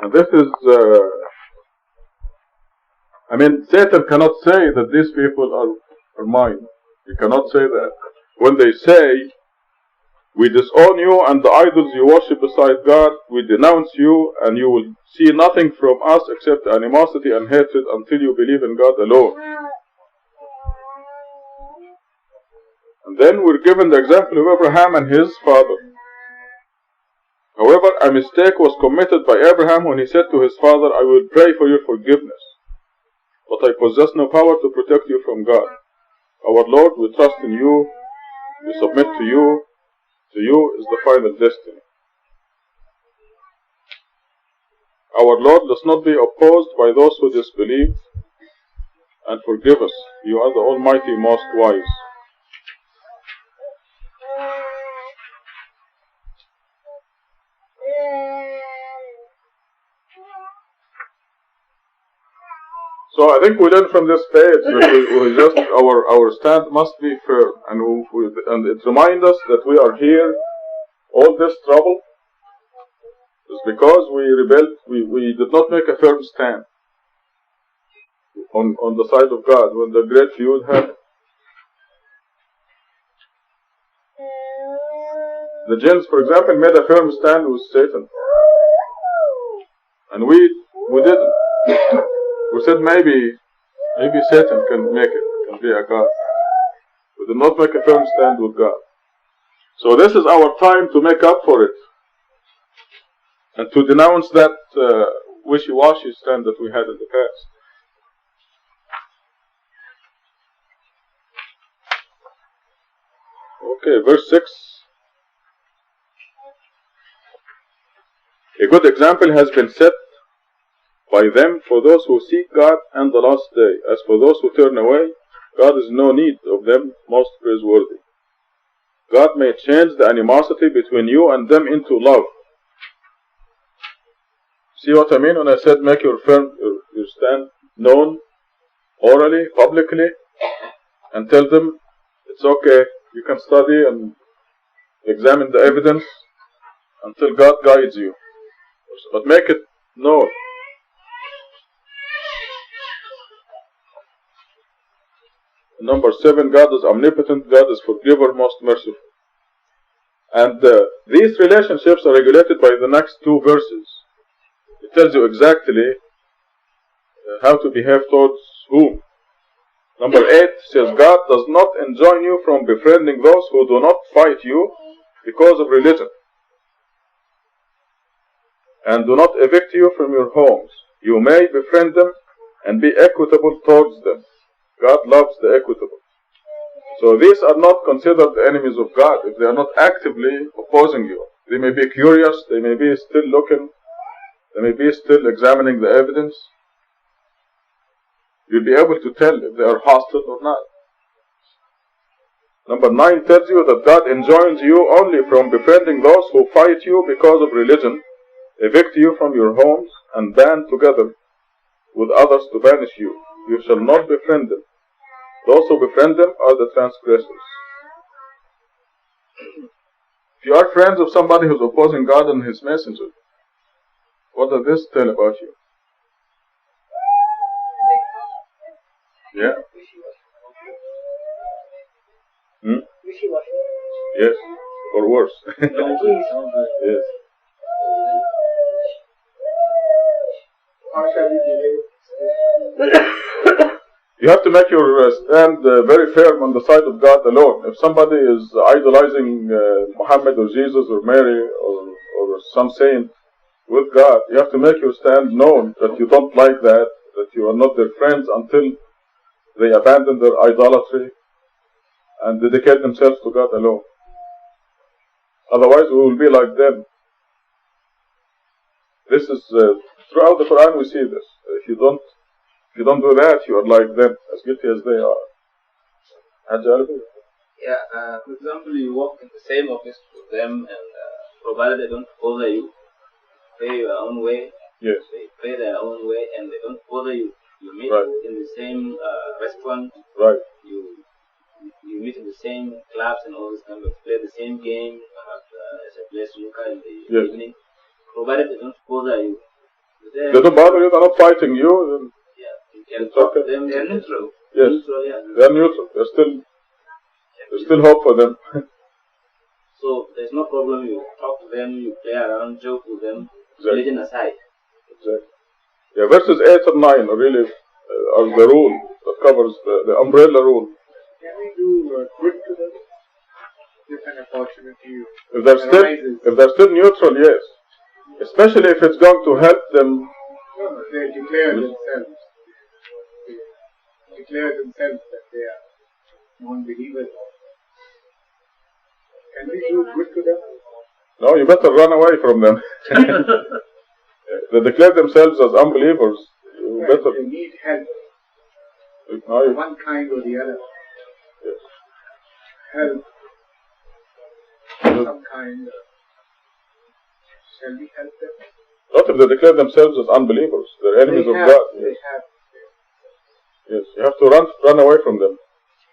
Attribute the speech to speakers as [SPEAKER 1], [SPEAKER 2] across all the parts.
[SPEAKER 1] And this is, Satan cannot say that these people are mine. He cannot say that. When they say, we disown you and the idols you worship beside God, we denounce you, and you will see nothing from us except animosity and hatred until you believe in God alone. And then we're given the example of Abraham and his father. However, a mistake was committed by Abraham when he said to his father, I will pray for your forgiveness, but I possess no power to protect you from God. Our Lord, we trust in you, we submit to you. To you is the final destiny. Our Lord, let's not be opposed by those who disbelieve, and forgive us. You are the Almighty, most wise. So I think we learn from this page that we just our stand must be firm, and it reminds us that we are here. All this trouble is because we rebelled. We did not make a firm stand on the side of God when the great feud happened. The jinns, for example, made a firm stand with Satan, and we didn't. We said maybe Satan can make it, can be a god. We did not make a firm stand with God. So this is our time to make up for it, and to denounce that wishy-washy stand that we had in the past. Okay, verse 6. A good example has been set by them for those who seek God and the last day. As for those who turn away, God is no need of them, most praiseworthy. God may change the animosity between you and them into love. See what I mean when I said make your stand known orally, publicly, and tell them it's okay, you can study and examine the evidence until God guides you. But make it known. Number 7, God is omnipotent, God is forgiver, most merciful. And these relationships are regulated by the next 2 verses. It tells you exactly how to behave towards whom. Number 8 says, God does not enjoin you from befriending those who do not fight you because of religion, and do not evict you from your homes. You may befriend them and be equitable towards them. God loves the equitable. So these are not considered the enemies of God if they are not actively opposing you. They may be curious, they may be still looking, they may be still examining the evidence. You'll be able to tell if they are hostile or not. Number 9 tells you that God enjoins you only from befriending those who fight you because of religion, evict you from your homes, and band together with others to banish you. You shall not befriend them. Those who befriend them are the transgressors. If you are friends of somebody who's opposing God and His messenger, what does this tell about you? Yeah? Yes, or worse. Yes. You have to make your stand very firm on the side of God alone. If somebody is idolizing Muhammad or Jesus or Mary or some saint with God, you have to make your stand known that you don't like that you are not their friends until they abandon their idolatry and dedicate themselves to God alone. Otherwise we will be like them. This is throughout the Quran we see this. If you don't do that, you are like them, as guilty as they are.
[SPEAKER 2] Yeah, for example, you work in the same office with them, and provided they don't bother you, pay your own way.
[SPEAKER 1] Yes.
[SPEAKER 2] They pay their own way, and they don't bother you. You meet in the same restaurant.
[SPEAKER 1] Right.
[SPEAKER 2] You meet in the same clubs and all this kind of, play the same game, as a place snooker in the evening. Provided they don't bother you, Then,
[SPEAKER 1] they don't bother you, they're not fighting you, then
[SPEAKER 2] yeah, you can
[SPEAKER 1] it's
[SPEAKER 2] talk
[SPEAKER 1] okay.
[SPEAKER 2] to them. They're neutral.
[SPEAKER 1] Yes.
[SPEAKER 2] Neutral, yeah.
[SPEAKER 1] They're neutral. There's still hope for them.
[SPEAKER 2] So there's no problem. You talk to them, you play around, joke with them,
[SPEAKER 1] Exactly.
[SPEAKER 2] religion aside.
[SPEAKER 1] Exactly. Yeah, verses 8 and 9 are really are the rule that covers the umbrella rule.
[SPEAKER 3] Can we do good to them? If an opportunity
[SPEAKER 1] If they're still neutral, yes. Especially if it's going to help them.
[SPEAKER 3] No, they declare themselves. They declare themselves that they are non-believers. Can we do good to them?
[SPEAKER 1] No, you better run away from them. They declare themselves as unbelievers. You
[SPEAKER 3] Right,
[SPEAKER 1] better.
[SPEAKER 3] they need help,
[SPEAKER 1] No, you,
[SPEAKER 3] one kind or the other.
[SPEAKER 1] yes.
[SPEAKER 3] Help, some kind. Shall we help them?
[SPEAKER 1] Not if they declare themselves as unbelievers. They're enemies
[SPEAKER 3] They
[SPEAKER 1] of
[SPEAKER 3] have,
[SPEAKER 1] God.
[SPEAKER 3] they
[SPEAKER 1] Yes.
[SPEAKER 3] have.
[SPEAKER 1] Yes. You have to run away from them.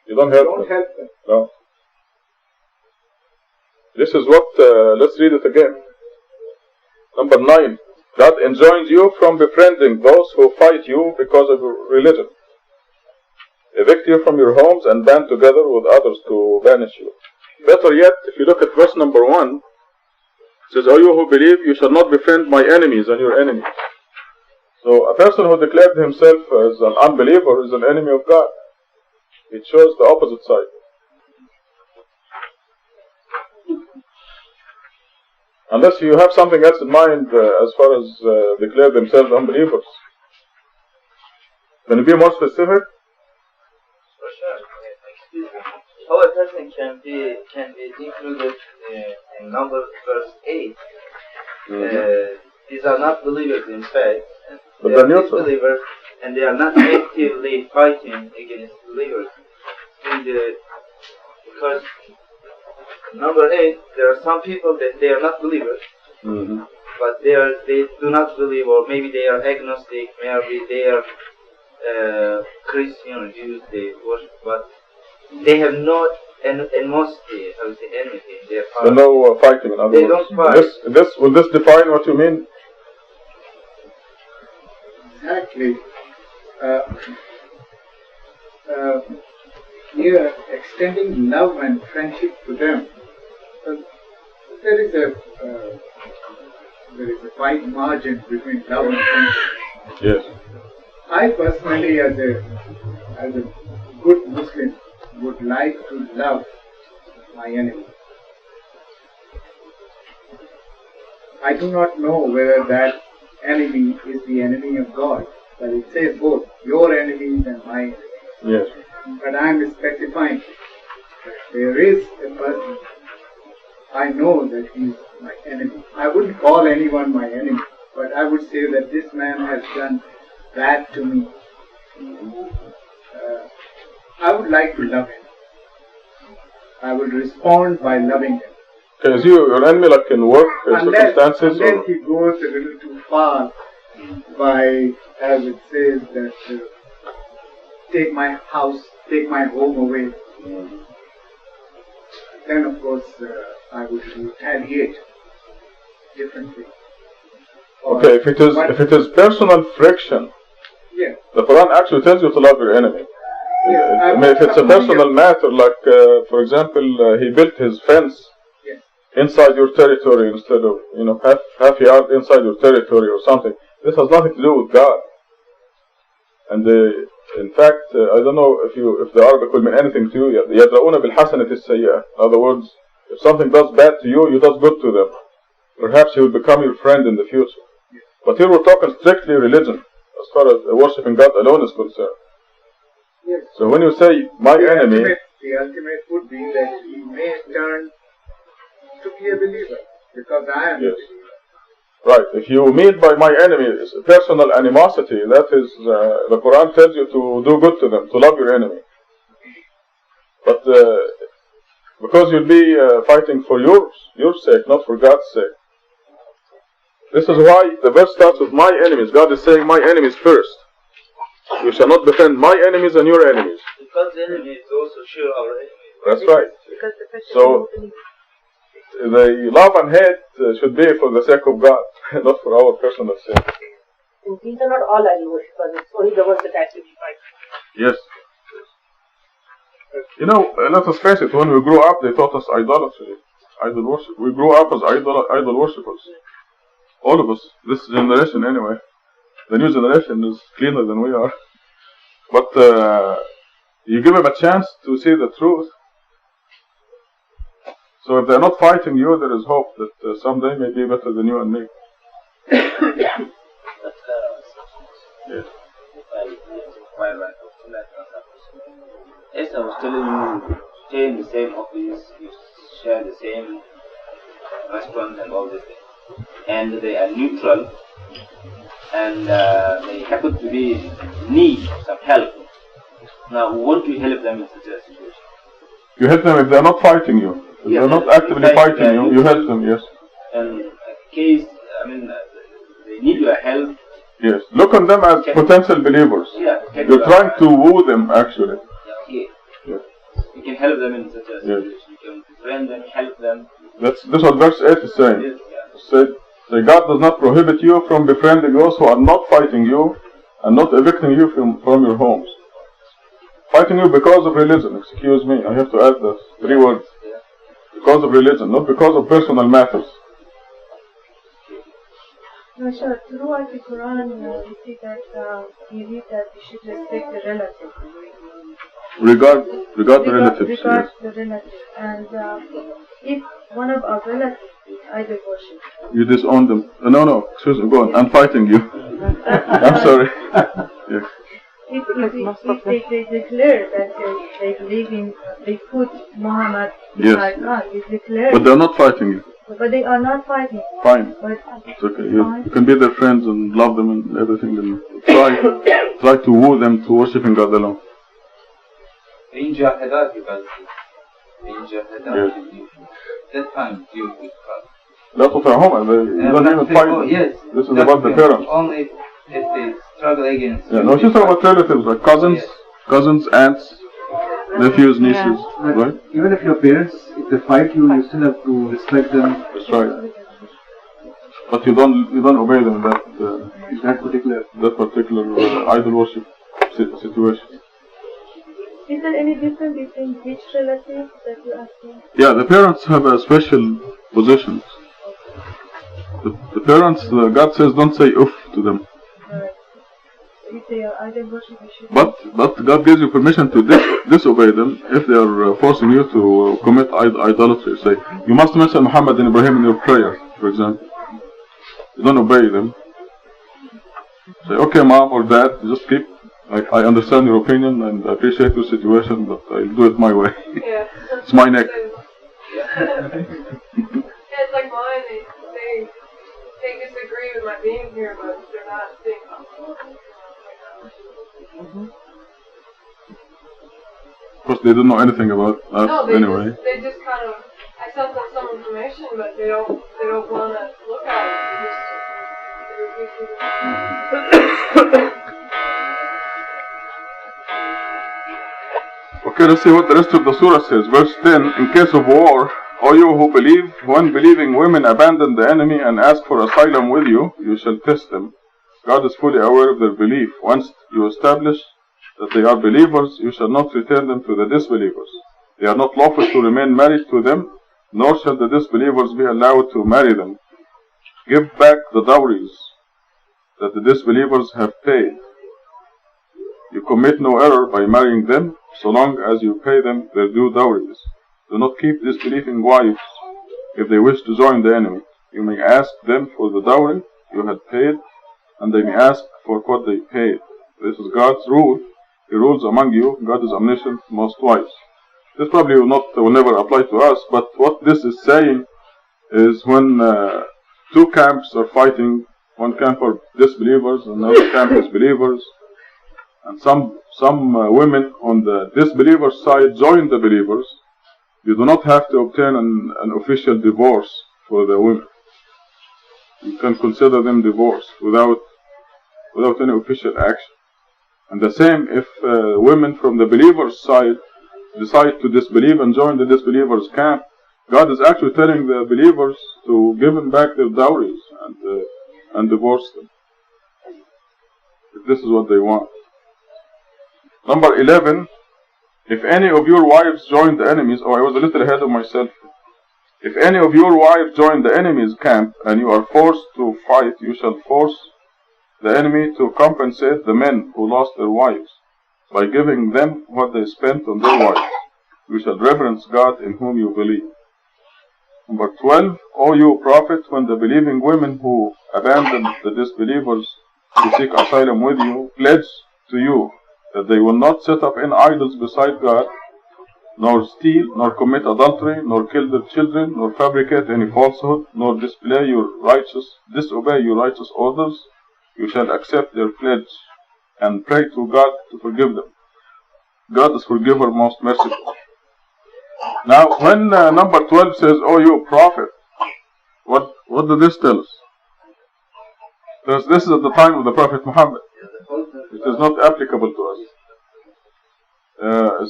[SPEAKER 1] You don't help
[SPEAKER 3] Don't
[SPEAKER 1] them.
[SPEAKER 3] help them.
[SPEAKER 1] No. This is what, let's read it again. Number 9. God enjoins you from befriending those who fight you because of your religion. Evict you from your homes and band together with others to banish you. Better yet, if you look at verse number 1, it says, O you who believe, you shall not befriend my enemies and your enemies. So a person who declared himself as an unbeliever is an enemy of God. It shows the opposite side. Unless you have something else in mind as far as declare themselves unbelievers. Can you be more specific?
[SPEAKER 4] For sure. How a person can be included in Numbers verse 8. These are not believers in fact.
[SPEAKER 1] But
[SPEAKER 4] They
[SPEAKER 1] they're
[SPEAKER 4] are
[SPEAKER 1] neutral.
[SPEAKER 4] disbelievers and they are not actively fighting against believers. Because number 8, there are some people that they are not believers, but they do not believe, or maybe they are agnostic, maybe they are Christian or Jews, they worship, but they have no animosity, I would say enmity in their
[SPEAKER 1] So
[SPEAKER 4] heart.
[SPEAKER 1] no fighting, in other
[SPEAKER 4] They
[SPEAKER 1] words.
[SPEAKER 4] don't fight.
[SPEAKER 1] Will this define what you mean?
[SPEAKER 3] Exactly. We are extending love and friendship to them. There is a wide margin between love and friendship.
[SPEAKER 1] Yes.
[SPEAKER 3] I personally, as a good Muslim, would like to love my enemy. I do not know whether that enemy is the enemy of God, but it says both your enemies and my enemies.
[SPEAKER 1] Yes.
[SPEAKER 3] But I am specifying that there is a person I know that he is my enemy. I wouldn't call anyone my enemy, but I would say that this man has done bad to me. I would like to love him. I will respond by loving him.
[SPEAKER 1] Okay, is your enemy like in work circumstances?
[SPEAKER 3] Unless he goes a little too far by, as it says, that take my house, take my home away. Then of course I would retaliate differently.
[SPEAKER 1] Okay, if it is personal friction,
[SPEAKER 3] Yes.
[SPEAKER 1] the Quran actually tells you to love your enemy.
[SPEAKER 3] Yes,
[SPEAKER 1] I mean, if it's a personal matter, like for example, he built his fence
[SPEAKER 3] Yes.
[SPEAKER 1] inside your territory instead of half yard inside your territory or something. This has nothing to do with God. And in fact, I don't know if the Arabic will mean anything to you. يَدْرَؤُونَ بِالْحَسَنَةِ السَّيِّئَةِ. In other words, if something does bad to you, you does good to them. Perhaps he will become your friend in the future.
[SPEAKER 3] Yes.
[SPEAKER 1] But here we're talking strictly religion, as far as worshipping God alone is concerned.
[SPEAKER 3] Yes.
[SPEAKER 1] So when you say my enemy,
[SPEAKER 3] The ultimate would be that he may turn to be a believer, because I am
[SPEAKER 1] Yes.
[SPEAKER 3] a believer.
[SPEAKER 1] right, if you mean by my enemy is personal animosity, that is, the Quran tells you to do good to them, to love your enemy. But because you'll be fighting for your sake, not for God's sake. This is why the verse starts with my enemies. God is saying my enemies first. You shall not befriend my enemies and your enemies.
[SPEAKER 4] Because the enemy is also sure our enemy.
[SPEAKER 1] That's right.
[SPEAKER 5] Because the person
[SPEAKER 1] So,
[SPEAKER 5] who believes.
[SPEAKER 1] The love and hate should be for the sake of God, not for our personal sake.
[SPEAKER 5] And these are not all idol worshippers, it's only the ones that actively fight.
[SPEAKER 1] Yes. You know, let us face it, when we grew up, they taught us idolatry, idol worship. We grew up as idol worshippers. All of us, this generation anyway. The new generation is cleaner than we are. But you give them a chance to see the truth. So if they're not fighting you, there is hope that someday may be better than you and me. Yes.
[SPEAKER 2] Yes, I was telling you, stay in the same office, you share the same restaurant and all these things. And they are neutral, and they happen to be in need of some help. Now, won't you help them in such a situation?
[SPEAKER 1] You help them if they're not fighting you. If they're not actively fighting you, you help them, yes.
[SPEAKER 2] And in case, they need your help.
[SPEAKER 1] Yes, look on them as potential believers.
[SPEAKER 2] Yeah,
[SPEAKER 1] you're trying to woo them, actually.
[SPEAKER 2] Okay.
[SPEAKER 1] Yes.
[SPEAKER 2] You can help them in such a situation. Yes. You can befriend them, help them.
[SPEAKER 1] That's what verse 8 is saying.
[SPEAKER 2] Yes, yeah.
[SPEAKER 1] Say, God does not prohibit you from befriending those who are not fighting you and not evicting you from your homes. Fighting you because of religion, excuse me, I have to add the 3 words.
[SPEAKER 2] Yeah.
[SPEAKER 1] Because of religion, not because of personal matters.
[SPEAKER 6] Sure. Throughout the Quran, we see that we read that we should respect the relative.
[SPEAKER 1] Regard the relatives.
[SPEAKER 6] Regard
[SPEAKER 1] Yes.
[SPEAKER 6] the relative. And if one of our relatives is idol worship,
[SPEAKER 1] You disown them. No, excuse me, go on. I'm fighting you. I'm sorry. Yes.
[SPEAKER 6] If they declare that they believe in, they put Muhammad beside God, they declare.
[SPEAKER 1] But they're not fighting you.
[SPEAKER 6] But they are not fighting.
[SPEAKER 1] Fine.
[SPEAKER 6] But
[SPEAKER 1] It's okay. You can be their friends and love them and everything, and try to woo them to worshiping God alone.
[SPEAKER 7] In Jahadat, you guys see. In Jahadat,
[SPEAKER 1] Yes.
[SPEAKER 7] that time deal with God.
[SPEAKER 1] That's what home. They don't even fight.
[SPEAKER 7] Oh, yes.
[SPEAKER 1] This is about the parents.
[SPEAKER 7] Only if they struggle against.
[SPEAKER 1] Yeah, no, she's talking about relatives, like cousins, aunts, nephews, nieces, right?
[SPEAKER 3] Even if your parents, if they fight you, you still have to respect them.
[SPEAKER 1] That's right. But you don't obey them in that particular idol worship situation.
[SPEAKER 6] is there any difference between which relatives that you are asking?
[SPEAKER 1] Yeah, the parents have a special position. The parents, God says, don't say oof to them.
[SPEAKER 6] If they are idol worship, you should.
[SPEAKER 1] But God gives you permission to disobey them if they are forcing you to commit idolatry. Say, you must mention Muhammad and Ibrahim in your prayer, for example. You don't obey them. Say, okay, mom or dad, just keep. I understand your opinion and I appreciate your situation, but I'll do it my way.
[SPEAKER 8] Yeah.
[SPEAKER 1] It's my neck.
[SPEAKER 8] Yeah, it's like mine. They disagree with my being here, but they're not being hostile.
[SPEAKER 1] Of course, they don't know anything about us
[SPEAKER 8] No,
[SPEAKER 1] anyway.
[SPEAKER 8] they just kind of. I sent them some information, but they don't want to look at it.
[SPEAKER 1] Okay, let's see what the rest of the surah says. Verse 10, in case of war, O you who believe, when believing women abandon the enemy and ask for asylum with you, you shall test them. God is fully aware of their belief. Once you establish that they are believers, you shall not return them to the disbelievers. They are not lawful to remain married to them, nor shall the disbelievers be allowed to marry them. Give back the dowries that the disbelievers have paid. You commit no error by marrying them, so long as you pay them their due dowries. Do not keep disbelieving wives if they wish to join the enemy. You may ask them for the dowry you had paid, and they may ask for what they paid. This is God's rule. He rules among you. God is omniscient, most wise. This probably will never apply to us, but what this is saying is when two camps are fighting, one camp are disbelievers, another camp is believers, and some women on the disbelievers side join the believers, you do not have to obtain an official divorce for the women. You can consider them divorced without any official action. And the same if women from the believers' side decide to disbelieve and join the disbelievers' camp, God is actually telling the believers to give them back their dowries and divorce them. this is what they want. Number 11, if any of your wives join the enemies, I was a little ahead of myself. If any of your wives join the enemy's camp and you are forced to fight, you shall force the enemy to compensate the men who lost their wives by giving them what they spent on their wives. You shall reverence God in whom you believe. Number 12, O you prophet, when the believing women who abandoned the disbelievers who seek asylum with you pledge to you that they will not set up any idols beside God, nor steal, nor commit adultery, nor kill their children, nor fabricate any falsehood, nor disobey your righteous orders, you shall accept their pledge and pray to God to forgive them. God is forgiver, most merciful. Now, when number 12 says, "Oh, you prophet," what does this tell us? Because this is at the time of the Prophet Muhammad. It is not applicable to us.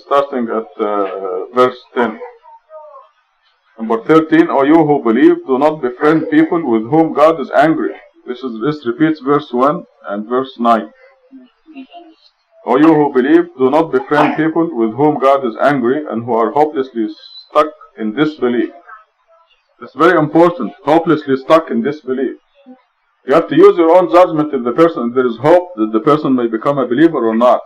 [SPEAKER 1] Starting at verse 10. Number 13, "O you who believe, do not befriend people with whom God is angry." This repeats verse 1 and verse 9. "O you who believe, do not befriend people with whom God is angry and who are hopelessly stuck in disbelief." It's very important, hopelessly stuck in disbelief. You have to use your own judgment if there is hope that the person may become a believer or not.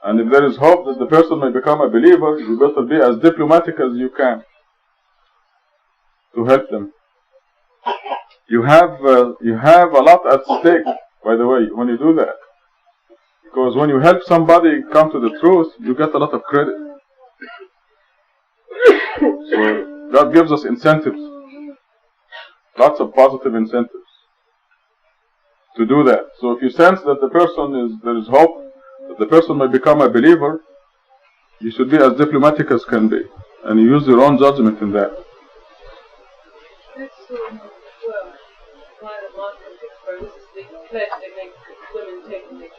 [SPEAKER 1] And if there is hope that the person may become a believer, you better be as diplomatic as you can to help them. You have a lot at stake, by the way, when you do that. Because when you help somebody come to the truth, you get a lot of credit. So God gives us incentives, lots of positive incentives to do that. So if you sense that there is hope that the person may become a believer, you should be as diplomatic as can be, and you use your own judgment in that.
[SPEAKER 8] This why the Muslim this is the pledge they make women take when they do.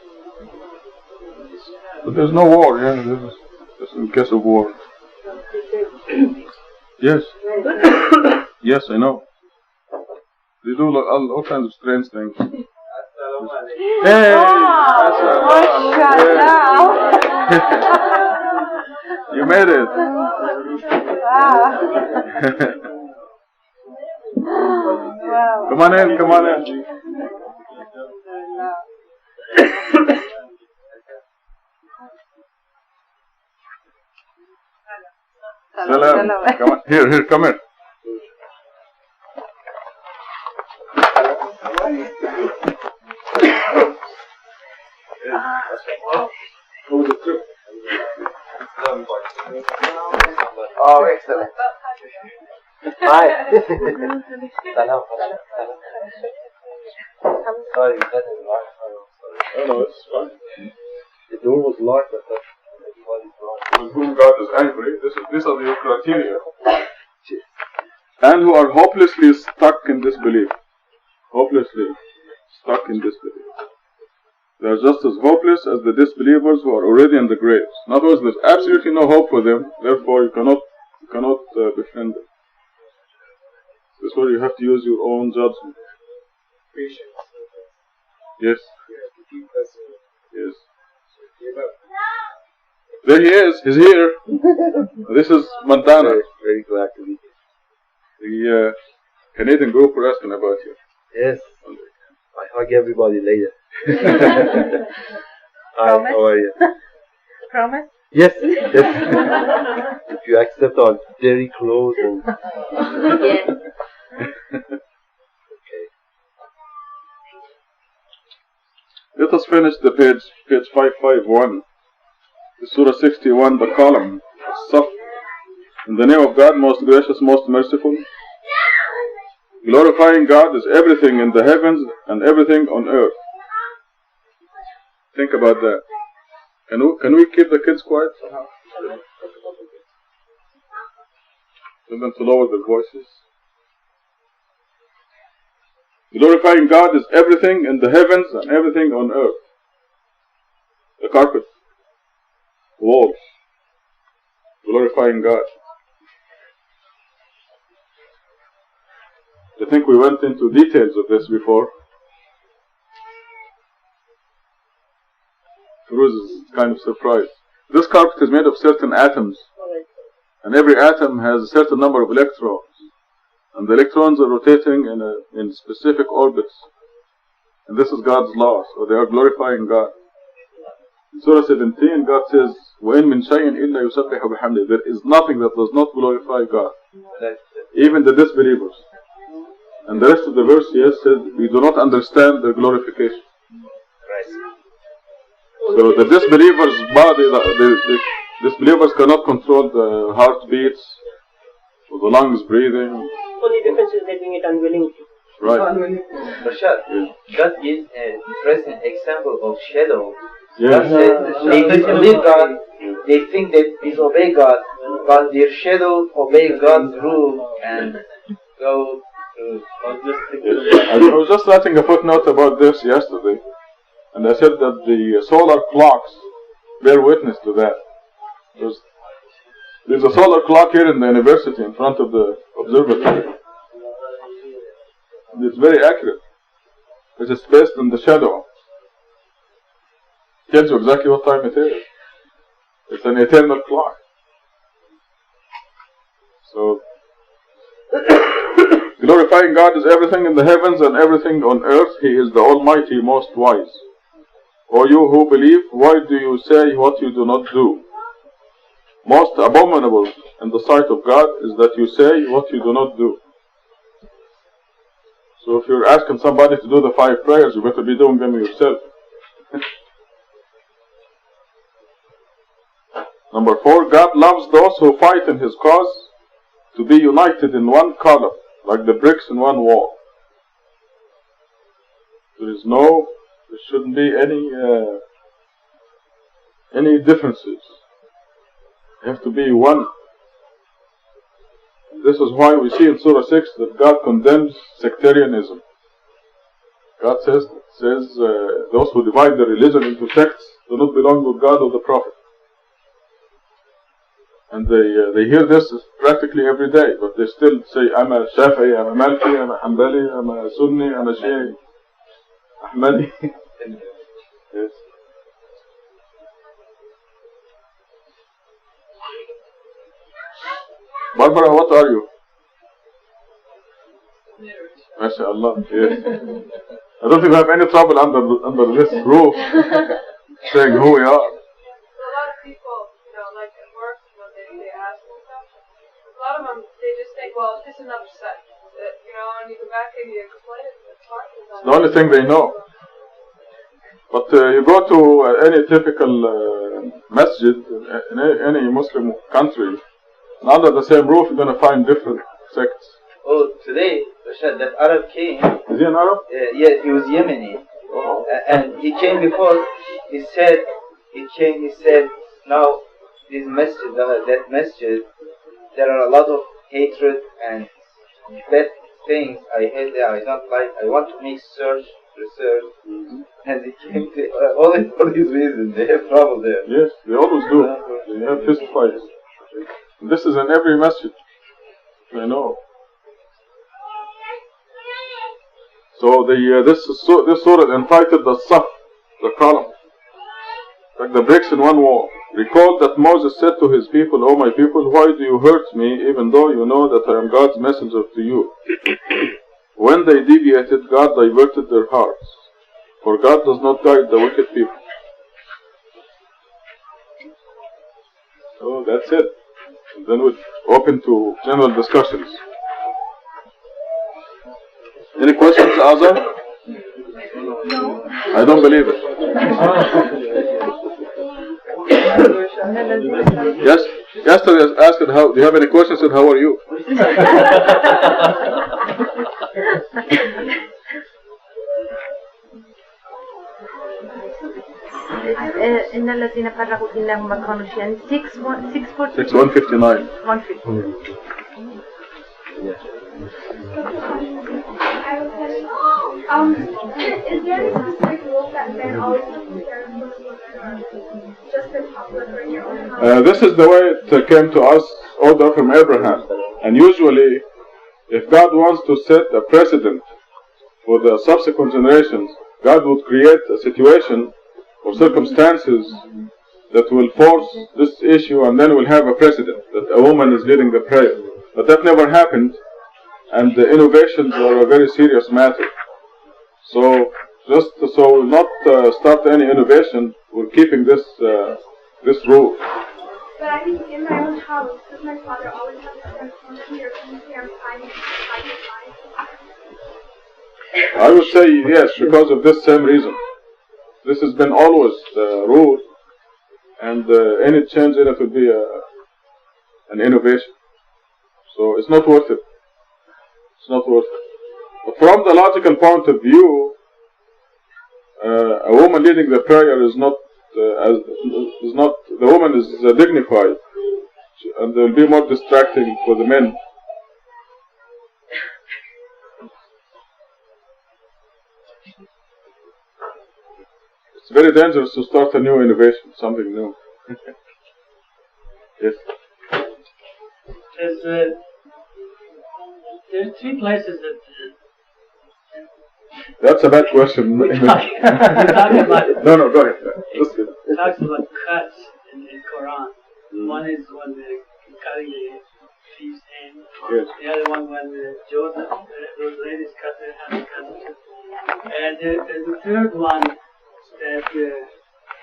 [SPEAKER 1] But there's no war, yeah. This is in case of war. Yes. Yes, I know. They do all kinds of strange things. Hey! You made it.
[SPEAKER 6] Wow.
[SPEAKER 1] Come on in, come on in. Salam. Come on. Here, come here.
[SPEAKER 9] Oh, excellent. Hi. Salam. Sorry, that is locked.
[SPEAKER 1] Oh, no, it's fine.
[SPEAKER 9] The door was locked, but that's what is wrong.
[SPEAKER 1] With whom God is angry, these are the criteria. And who are hopelessly stuck in disbelief. Hopelessly stuck in disbelief. They are just as hopeless as the disbelievers who are already in the graves. In other words, there's absolutely no hope for them, therefore you cannot befriend them. This is where you have to use your own judgment.
[SPEAKER 3] Patience.
[SPEAKER 1] Yes.
[SPEAKER 3] You have to keep persevering.
[SPEAKER 1] Yes.
[SPEAKER 3] Give up.
[SPEAKER 1] There he is. He's here. This is Montana.
[SPEAKER 9] Very glad to be
[SPEAKER 1] The
[SPEAKER 9] here.
[SPEAKER 1] Canadian group were asking about you.
[SPEAKER 9] Yes. I hug everybody later. Hi,
[SPEAKER 6] Promise?
[SPEAKER 9] how are you?
[SPEAKER 6] Promise?
[SPEAKER 9] Yes. If you accept our very close and
[SPEAKER 6] Yes.
[SPEAKER 9] okay.
[SPEAKER 1] Let us finish the page 551. The Surah 61, the column. Saf. In the name of God, most gracious, most merciful. Glorifying God is everything in the heavens and everything on earth. Think about that. Can we keep the kids quiet somehow? Tell them to lower their voices. Glorifying God is everything in the heavens and everything on earth. The carpet, walls. Glorifying God. I think we went into details of this before. Feroz is kind of surprised. This carpet is made of certain atoms, and every atom has a certain number of electrons, and the electrons are rotating in specific orbits. And this is God's law, so they are glorifying God. In Surah 17, God says, وَإِن مِّن شَيْءٍ إِلَّا يُسَبِّحُ بِحَمْدِهِ. There is nothing that does not glorify God, even the disbelievers. And the rest of the verse, yes, says, we do not understand their glorification. So the disbelievers' body, the disbelievers cannot control the heartbeats, or the lungs breathing.
[SPEAKER 5] Only difference is they're doing it unwillingly.
[SPEAKER 1] Right.
[SPEAKER 4] Rashad, that is an interesting example of shadow.
[SPEAKER 1] Yes.
[SPEAKER 4] They disbelieve God, they think they disobey God, but their shadow obey God's rule and go to.
[SPEAKER 1] I was just writing a footnote about this yesterday, and I said that the solar clocks bear witness to that. There's a solar clock here in the university in front of the observatory. It's very accurate. It is based on the shadow. It tells you exactly what time it is. It's an eternal clock. So, glorifying God is everything in the heavens and everything on earth. He is the Almighty, most wise. O you who believe, why do you say what you do not do? Most abominable in the sight of God is that you say what you do not do. So if you're asking somebody to do the 5 prayers, you better be doing them yourself. Number 4, God loves those who fight in His cause to be united in one column, like the bricks in one wall. There shouldn't be any differences. They have to be one. This is why we see in Surah 6 that God condemns sectarianism. God says those who divide the religion into sects do not belong with God or the Prophet. And they hear this practically every day, but they still say, I'm a Shafi'i, I'm a Maliki, I'm a Hanbali, I'm a Sunni, I'm a Shi'i, Ahmadi. Yes. Barbara, what are you? MashaAllah, yes. I don't think we have any trouble under this roof saying who we are.
[SPEAKER 8] A lot of people, like at work, when they ask and stuff, a lot of them, they just think, well, it's just another set. And you go back and you explain it, it's hard.
[SPEAKER 1] It's the only thing they know. But you go to any typical masjid in any Muslim country, and under the same roof you're going to find different sects.
[SPEAKER 4] Oh, today, Rashad, that Arab came.
[SPEAKER 1] Is he an Arab?
[SPEAKER 4] Yes, he was Yemeni. And he came because he said, now this masjid, that masjid, there are a lot of hatred and bad things I hate there. I don't like. I want to make research. And they came to, only for this reason. They have trouble there.
[SPEAKER 1] Yes, they always do. They have fist fights. This is in every masjid. I know. So this surah is entitled the Saf, the column, like the bricks in one wall. Recall that Moses said to his people, O my people, why do you hurt me, even though you know that I am God's messenger to you? When they deviated, God diverted their hearts, for God does not guide the wicked people. So that's it. And then we're open to general discussions. Any questions, Azar?
[SPEAKER 6] No.
[SPEAKER 1] I don't believe it. Yes? Yesterday I asked, do you have any questions? I said, how are you?
[SPEAKER 6] إن الذين فرقوا دينهم وكانوا شيعا
[SPEAKER 1] 6159.
[SPEAKER 6] 150.
[SPEAKER 10] Is there any specific rule that men always have to carry women or just in public or in your own house?
[SPEAKER 1] This is the way it came to us, order from Abraham. And usually, if God wants to set a precedent for the subsequent generations, God would create a situation or circumstances that will force this issue, and then we'll have a precedent that a woman is leading the prayer. But that never happened, and the innovations are a very serious matter. So just so not start any innovation, we're keeping this rule.
[SPEAKER 10] But I think in my own house, because my father always has to stand on here, and I'm finding
[SPEAKER 1] I would say yes, because of this same reason. This has been always the rule, and any change in it would be an innovation. So it's not worth it. It's not worth it. But from the logical point of view, a woman leading the prayer is not the woman is dignified, and will be more distracting for the men. It's very dangerous to start a new innovation, something new. Yes.
[SPEAKER 5] There's three places that.
[SPEAKER 1] That's a bad question.
[SPEAKER 5] You're talking about.
[SPEAKER 1] No, go ahead.
[SPEAKER 5] It talks about cuts in Quran. One is when they're cutting the thief's hand.
[SPEAKER 1] Yes.
[SPEAKER 5] The other one when Joseph, those ladies cut their hands. And the third one that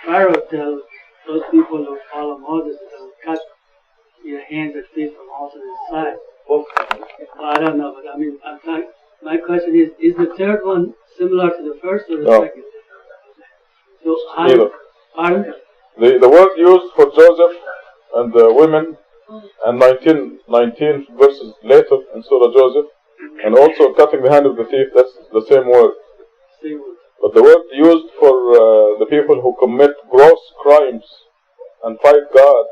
[SPEAKER 5] Pharaoh tells those people who follow Moses to cut your hands and feet from all to the side. Well, I don't know, but I mean, my question is the third one similar to the first or the second? So
[SPEAKER 1] neither.
[SPEAKER 5] Pardon?
[SPEAKER 1] The word used for Joseph and the women, and 19 verses later in Surah Joseph, and also cutting the hand of the thief, that's the same word. But the word used for the people who commit gross crimes and fight God,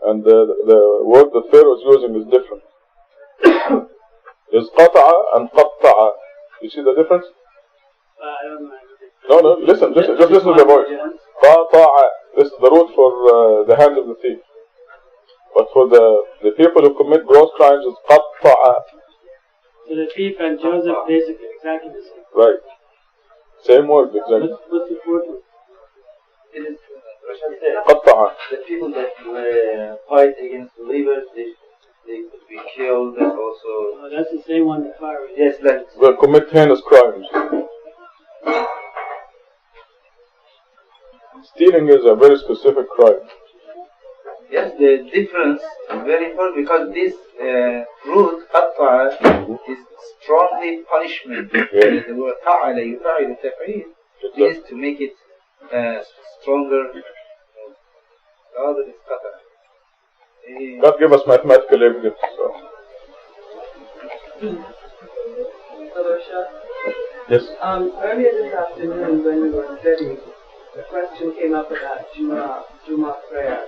[SPEAKER 1] and the word that Pharaoh is using is different. Is qata'a and qatta'a. You see the difference?
[SPEAKER 5] I don't know.
[SPEAKER 1] No, listen, just listen to the voice. Qata'a. This is the root for the hand of the thief. But for the people who commit gross crimes, it's qatta'a.
[SPEAKER 5] So the thief and Joseph basically exactly the same.
[SPEAKER 1] Right. Same word, exactly.
[SPEAKER 5] What's the fourth one?
[SPEAKER 4] It is
[SPEAKER 1] qatta'a.
[SPEAKER 4] the people that fight against believers, they could be killed also.
[SPEAKER 5] Oh, that's the same one that Pharaoh.
[SPEAKER 4] Yes, like
[SPEAKER 1] They commit heinous crimes. Stealing is a very specific crime.
[SPEAKER 4] yes, the difference is very important because this root qatta'a is strongly punishment. The word ta'ala yufa'ilu taf'il is to make it stronger. Rather is qatta'a.
[SPEAKER 1] God give us mathematical evidence. So.
[SPEAKER 11] Hello, Shah.
[SPEAKER 1] Yes.
[SPEAKER 11] Earlier this afternoon when we were studying, the question came up about Juma prayer.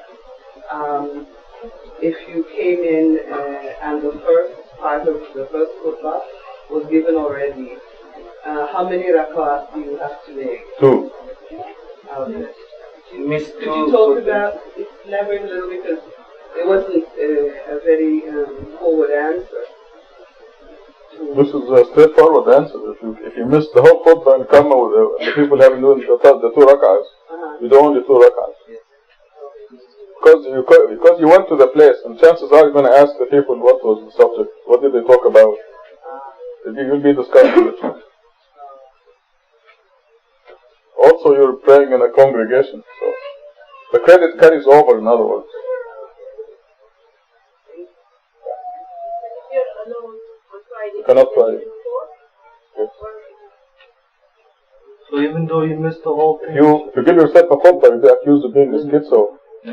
[SPEAKER 11] If you came in and the first part of the first khutbah was given already, how many rak'ahs do you have to make?
[SPEAKER 1] 2.
[SPEAKER 11] Could you talk about, elaborate a little because it wasn't a very forward answer.
[SPEAKER 1] This is a straightforward answer. If you miss the whole khutbah and come with the people having doing the 2 rak'ahs, you do only 2 rak'ahs. Because you went to the place, and chances are you're going to ask the people what was the subject, what did they talk about. You'll be discussing it. Also, you're praying in a congregation, so the credit carries over, in other words. You cannot pray. Yes.
[SPEAKER 12] So even though you missed the whole thing,
[SPEAKER 1] If you give yourself a khutbah, you'll be accused of being a schizo. See,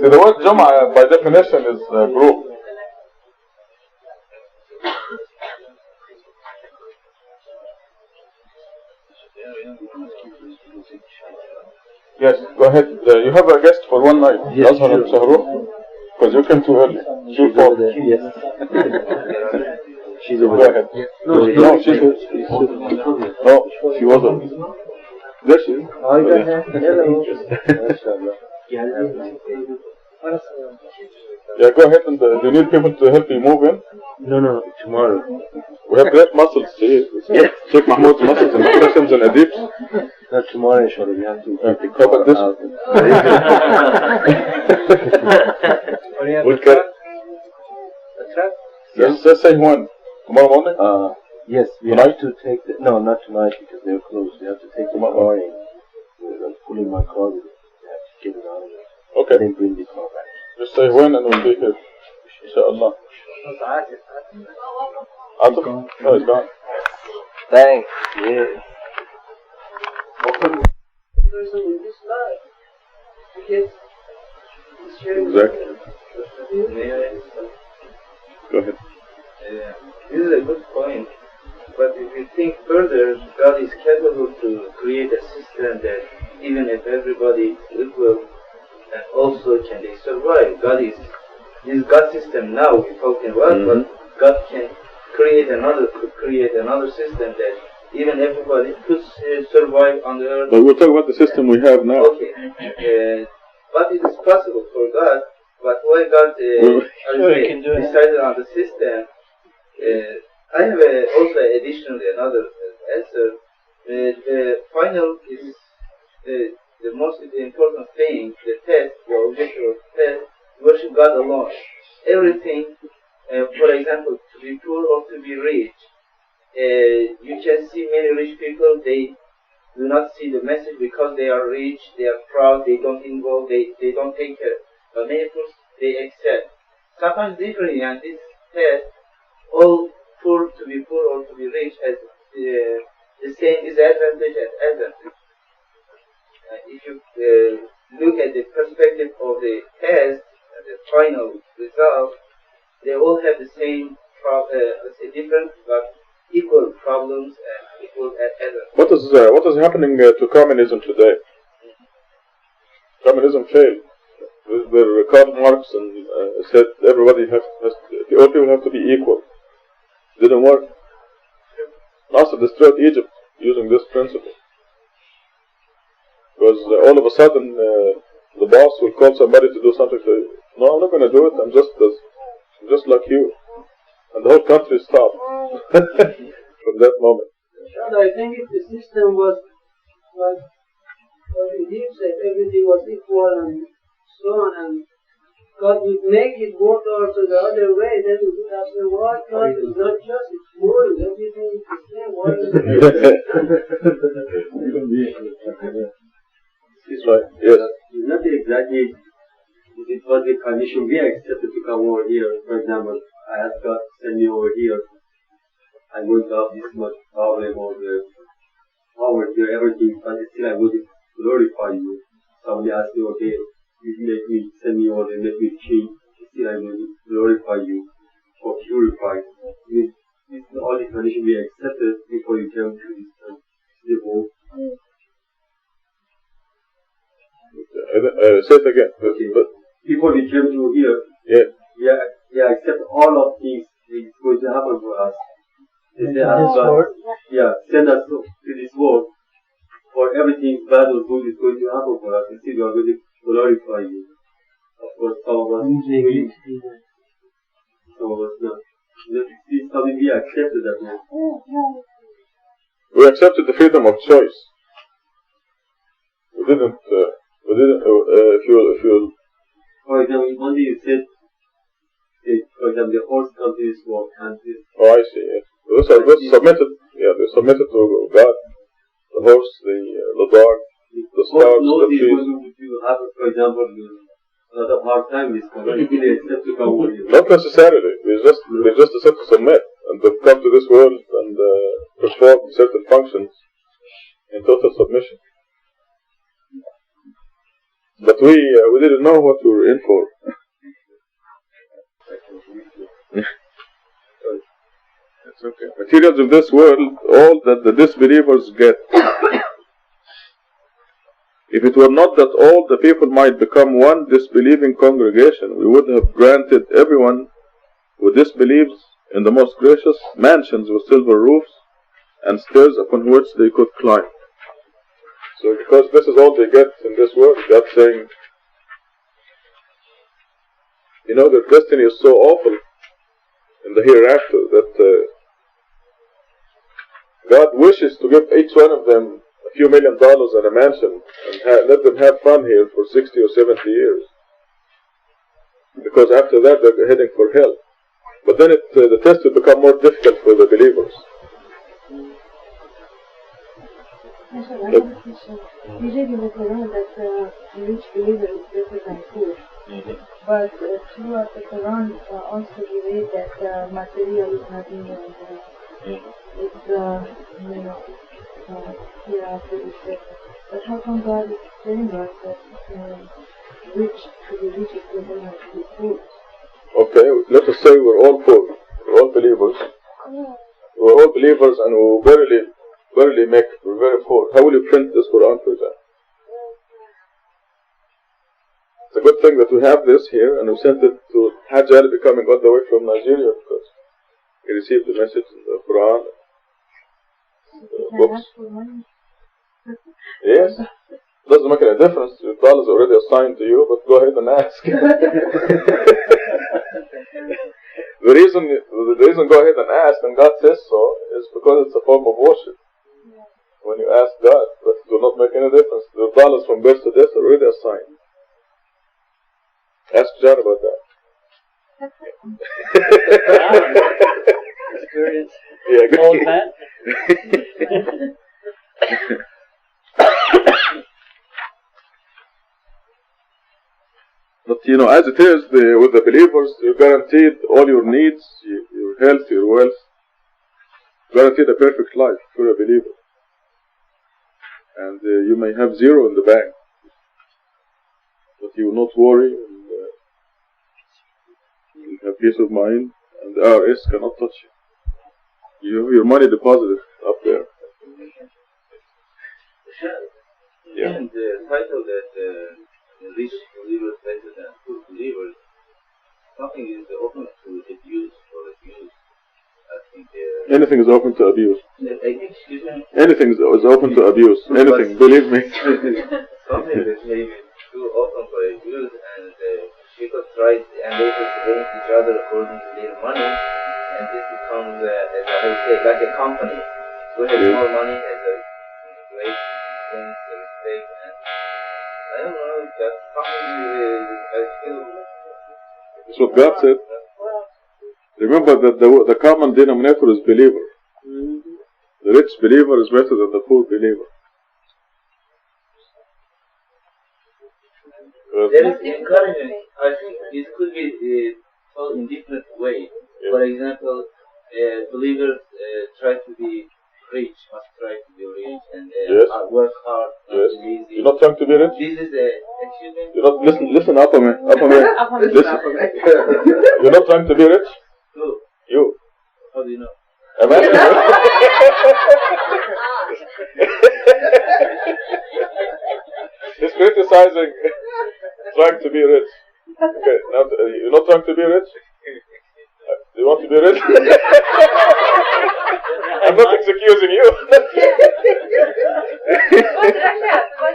[SPEAKER 1] the word Jum'ah by definition is group. Yes, go ahead. You have a guest for one night.
[SPEAKER 9] Yes,
[SPEAKER 1] sure. Because you came too early.
[SPEAKER 9] She's over there. Yes. She's over there.
[SPEAKER 1] Go ahead. No, she wasn't. There she is.
[SPEAKER 9] Hello.
[SPEAKER 1] Yeah, go ahead. And do you need people to help you move in?
[SPEAKER 9] No, tomorrow.
[SPEAKER 1] We have great muscles, see?
[SPEAKER 9] Yes.
[SPEAKER 1] Sheikh Mahmoud's muscles and expressions and adibs.
[SPEAKER 9] Not tomorrow, inshallah. We have to take
[SPEAKER 1] How about this? We'll get Yes, let's say when? Tomorrow morning?
[SPEAKER 9] Yes, we have to take the, no, not tonight because they're closed. We have to take tomorrow morning. I'm pulling my car. We have to get it out of there.
[SPEAKER 1] Okay.
[SPEAKER 9] Then bring the car back.
[SPEAKER 1] Just say when and we'll be here. Inshallah. Atif? No, it's gone.
[SPEAKER 9] Thanks. Yeah.
[SPEAKER 1] Exactly. Go ahead.
[SPEAKER 4] This is a good point, but if you think further, God is capable to create a system that even if everybody is equal, and also can they survive. God is this God system now we're talking about, but God can create another system that even everybody could survive on the earth.
[SPEAKER 1] But we'll talk about the system we have now.
[SPEAKER 4] Okay, but it is possible for God. But why God decided on the system? I have also additionally another answer. The final is the most important thing. The test, the objective of the test, worship God alone. Everything, for example, to be poor or to be rich. You can see many rich people. They do not see the message because they are rich. They are proud. They don't involve. They don't take care. But many people, they accept. Sometimes differently, and this test, all poor to be poor or to be rich has the same disadvantage and advantage. If you look at the perspective of the test, the final result, they all have the same, different but equal problems and equal advantages.
[SPEAKER 1] What is happening to communism today? Communism failed. Where Karl Marx said everybody all people have to be equal. Didn't work. Nasser destroyed Egypt using this principle. Because all of a sudden the boss will call somebody to do something. Say, no, I'm not going to do it. I'm just like you. And the whole country stopped from that moment.
[SPEAKER 5] I think if the system was he said everything was equal and so on, and God would make it work also the other way, then we would have said, why God is not just, it's moral, everything is the same, why is it?
[SPEAKER 9] That's right, yes. It's not exactly, it was the condition we accepted to come over here. For example, I asked God to send me over here. I'm going to have this much problem or the poverty or everything, but still I would glorify you. Somebody asked me, okay, you make me, send me over there, make me change. Still I will glorify you or purify. This is all the condition we accepted before you came to this world.
[SPEAKER 1] Say it again.
[SPEAKER 9] Okay. But before we came to here, we accept all of things is going to happen for us. They say, send us to this world. For everything bad or good is going to happen for us. Instead, we are going to glorify you. Of course, some of us believe, some of us not. This is something we accepted that now.
[SPEAKER 1] We accepted the freedom of choice. We didn't. If you.
[SPEAKER 9] For example, one day you said, for example, the horse comes to this world and this.
[SPEAKER 1] Oh, I see. Yes. Those are submitted. Yeah, they submitted to God. The horse, the dog, the stars, the trees.
[SPEAKER 9] You have, for example, a lot of hard time this community accept to come over here.
[SPEAKER 1] Not necessarily. They just accept to submit, and they've come to this world and perform certain functions in total submission. But we didn't know what we were in for. It's okay. Materials of this world, all that the disbelievers get. If it were not that all the people might become one disbelieving congregation, we would have granted everyone who disbelieves in the most gracious mansions with silver roofs and stairs upon which they could climb. So because this is all they get in this world, God's saying, their destiny is so awful in the hereafter that God wishes to give each one of them a few $1 million and a mansion and let them have fun here for 60 or 70 years. Because after that they're heading for hell. But then the test will become more difficult for the believers.
[SPEAKER 6] We read in the Quran that a rich believer is better than poor. But throughout the Quran also we read that material is nothing and it's hereafter is better. But how come God is telling us that rich to be rich is better than to be poor?
[SPEAKER 1] Okay, let us say we're all poor. We're all believers. We're all believers and we barely make it. We're very poor. How will you print this Quran for that? It's a good thing that we have this here, and we sent it to Hajj Ali coming all the way from Nigeria because he received the message in the Quran. Books. Yes. Doesn't make any difference. Your dollar is already assigned to you, but go ahead and ask. The reason go ahead and ask, and God says so, is because it's a form of worship. When you ask God, but it will not make any difference. The dollars from birth to death are already assigned. Ask John about that.
[SPEAKER 5] Experience.
[SPEAKER 1] Yeah, good.
[SPEAKER 5] Old man.
[SPEAKER 1] But as it is with the believers, you're guaranteed all your needs, your health, your wealth, guaranteed a perfect life for a believer. And you may have zero in the bank, but you will not worry, and you have peace of mind, and the IRS cannot touch you. You have your money deposited up there.
[SPEAKER 4] Yeah. And the title that rich believers better than poor believers, something is open to abuse or abuse. I think
[SPEAKER 1] anything is open to abuse.
[SPEAKER 4] Excuse me?
[SPEAKER 1] Anything is open to abuse. Anything, believe me.
[SPEAKER 4] Something that may be too open for abuse, and people try and they could rent each other according to their money, and this becomes, as I would say, like a company. Who has more money has a great things to respect, and I don't know, that's something I feel.
[SPEAKER 1] That's what God said. Remember that the common denominator is believer. The rich believer is better than the poor believer.
[SPEAKER 4] There is encouragement. I think it could be told in different ways. Yeah. For example, believers try to be rich, must try to be rich, and work hard, not lazy.
[SPEAKER 1] You're not trying to be rich?
[SPEAKER 4] This is excuse me?
[SPEAKER 1] You're not, listen up a minute. You're not trying to be rich?
[SPEAKER 4] Who?
[SPEAKER 1] You.
[SPEAKER 4] How do you know?
[SPEAKER 1] Imagine. He's criticizing trying to be rich. Okay, now you're not trying to be rich? Do you want to be rich? I'm not excusing you.
[SPEAKER 6] But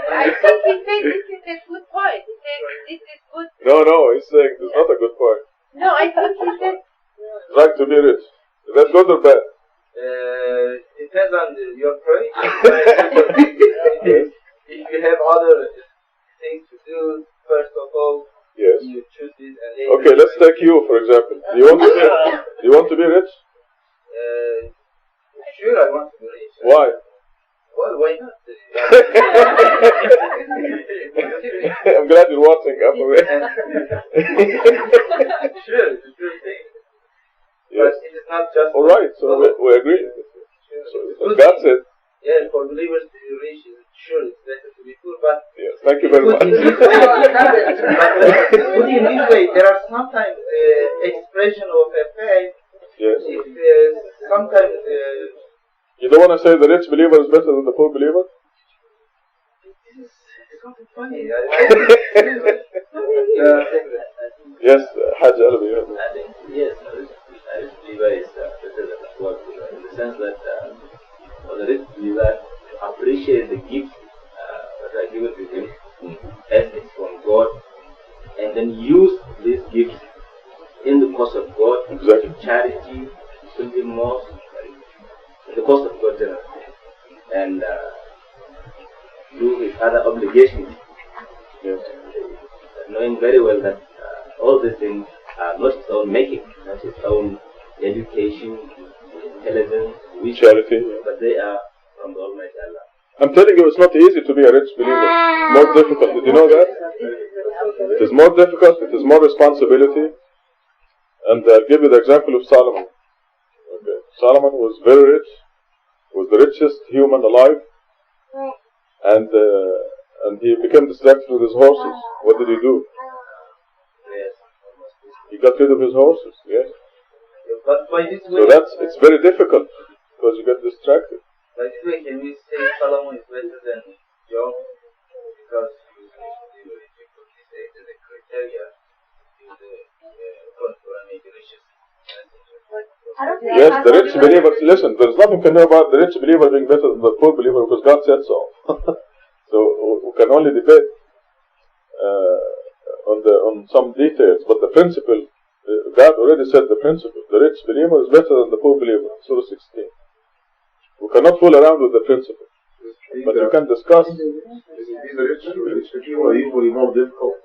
[SPEAKER 6] I think he said this is a good point. He said this is good.
[SPEAKER 1] No, he's saying it's not a good point.
[SPEAKER 6] No, I think he said
[SPEAKER 1] trying to be rich. Is that good or bad?
[SPEAKER 4] Depends on your choice. If you have other things to do, first of all,
[SPEAKER 1] yes.
[SPEAKER 4] You choose this.
[SPEAKER 1] Okay, let's take you for example. Do you want to be rich?
[SPEAKER 4] Sure, I want to be rich.
[SPEAKER 1] Why?
[SPEAKER 4] Well, why not?
[SPEAKER 1] I'm glad you're watching up away.
[SPEAKER 4] Sure, it's a good thing.
[SPEAKER 1] Yes.
[SPEAKER 4] But it is not just.
[SPEAKER 1] All right, so we agree.
[SPEAKER 4] Sure.
[SPEAKER 1] So that's it.
[SPEAKER 4] Yeah, for believers to be rich, sure, it's better to be poor, but.
[SPEAKER 1] Yes, thank you very much.
[SPEAKER 4] Put in this way, there are sometimes expression of a faith.
[SPEAKER 1] Yes.
[SPEAKER 4] Sometimes.
[SPEAKER 1] You don't want to say the rich believer is better than the poor believer?
[SPEAKER 4] It's something funny.
[SPEAKER 1] Yes, Hajj Alabi.
[SPEAKER 13] I think, yes, the rich believer is better than the poor believer in the sense that for the rich believer appreciate the gifts that are given to him as it's from God, and then use these gifts in the cause of God,
[SPEAKER 1] exactly.
[SPEAKER 13] charity, building mosques, in the cause of God generally, and do his other obligations, knowing very well that all these things are not his own making, not his own education, intelligence,
[SPEAKER 1] charity,
[SPEAKER 13] but they are from the Almighty Allah.
[SPEAKER 1] I'm telling you, it's not easy to be a rich believer. More difficult. Did you know that? It is more difficult. It is more responsibility. And I'll give you the example of Solomon. Okay. Solomon was very rich. Was the richest human alive. And he became distracted with his horses. What did he do? He got rid of his horses. Yes.
[SPEAKER 4] But by this way,
[SPEAKER 1] So it's very difficult because you get distracted.
[SPEAKER 4] by this way, can we say Solomon is better than Job? Because you say that the criteria is maybe riches.
[SPEAKER 1] Yes, the rich believer, listen, there's nothing to know about the rich believer being better than the poor believer because God said so. So we can only debate on some details, but the principle, God already said the principle. The rich believer is better than the poor believer, Surah 16. We cannot fool around with the principle, but you can discuss.
[SPEAKER 14] These rich people are usually more difficult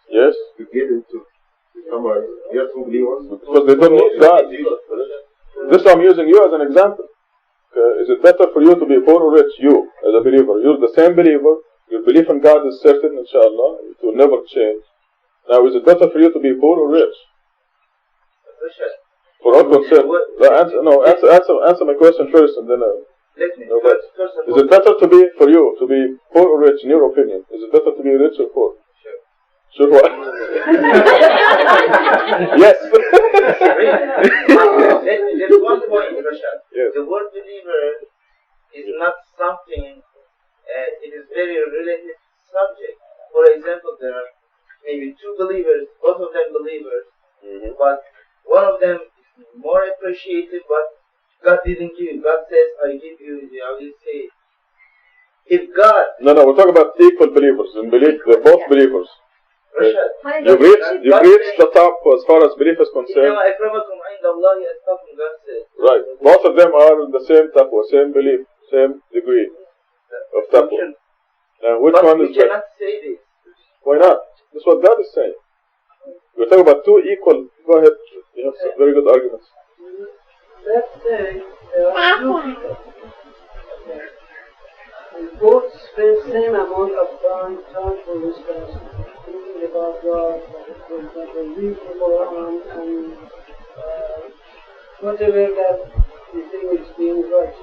[SPEAKER 1] Yes,
[SPEAKER 14] to get into. Some are true believers.
[SPEAKER 1] because they don't need God. This I'm using you as an example. Is it better for you to be poor or rich? You, as a believer. You're the same believer. Your belief in God is certain, inshallah. It will never change. Now, is it better for you to be poor or rich? For all concerned. Answer my question first and then is it better for you to be poor or rich, in your opinion? Is it better to be rich or poor? Sure what? Yes.
[SPEAKER 4] There's one point, Rashad.
[SPEAKER 1] Yes.
[SPEAKER 4] The word believer is not something, it is very related subject. For example, there are maybe two believers, both of them believers, but one of them is more appreciated, but God didn't give. God says, I give you, I will say, if God...
[SPEAKER 1] No, we're talking about equal believers. In belief, they're both believers. You've reached the top as far as belief is concerned. Right. Both of them are in the same taqwa, same belief, same degree of taqwa. Now, which one is better?
[SPEAKER 4] Cannot say this.
[SPEAKER 1] Why not? That's what God is saying. We're talking about two equal. Go ahead. You have some very good arguments.
[SPEAKER 11] Let's say there are two people. And both spend same amount of time for this person. Thinking about God, for example, read the Quran and whatever that you think is being right.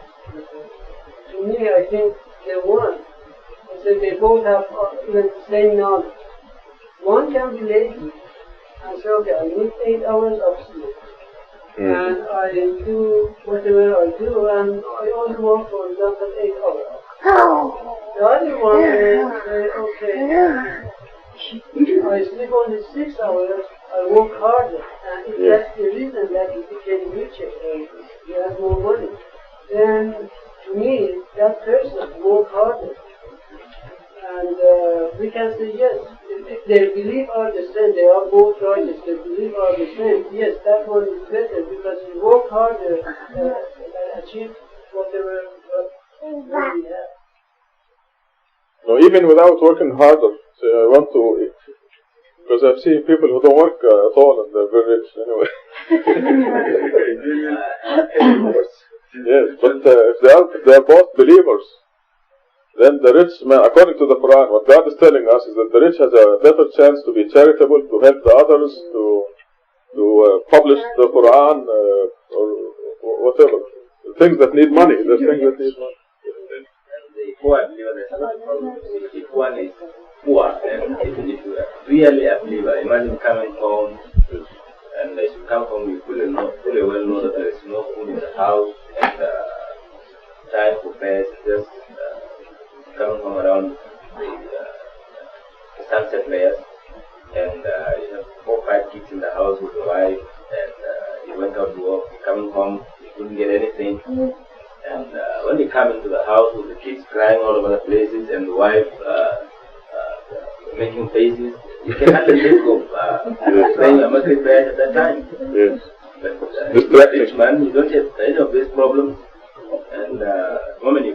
[SPEAKER 11] To me, I think they won. I said they both have even the same knowledge. One can be lazy and say, okay, I need 8 hours of sleep. And I do whatever I do, and I only work, for example, 8 hours. The other one will say, okay, I sleep only 6 hours, I work harder, and if that's the reason that he became richer, he has more money, then to me, that person work harder. And we can say, yes, if their belief are the same, they are both righteous, their belief are the same, yes, that one is better because he work harder and achieve whatever we have.
[SPEAKER 1] No, even without working harder, say I want to, because I've seen people who don't work at all and they're very rich anyway. Yes, but if they are both believers, then the rich man, according to the Quran, what God is telling us is that the rich has a better chance to be charitable, to help the others, to publish the Quran, or whatever. The things that need money, the things that need money.
[SPEAKER 13] The poor believer, there's another problem. If one is poor, and even if you are really a believer, imagine coming home, and as you come home, you fully well know that there is no food in the house, and time for bed, just coming home around the sunset layers, and you have 4 or 5 kids in the house with the wife, and you went out to work, you're coming home, you couldn't get anything, and when you come into the house with the kids crying all over the places and the wife making faces, you can hardly think of praying a Maghrib prayer at that time.
[SPEAKER 1] Yes.
[SPEAKER 13] But rich man, you don't have any of these problems, and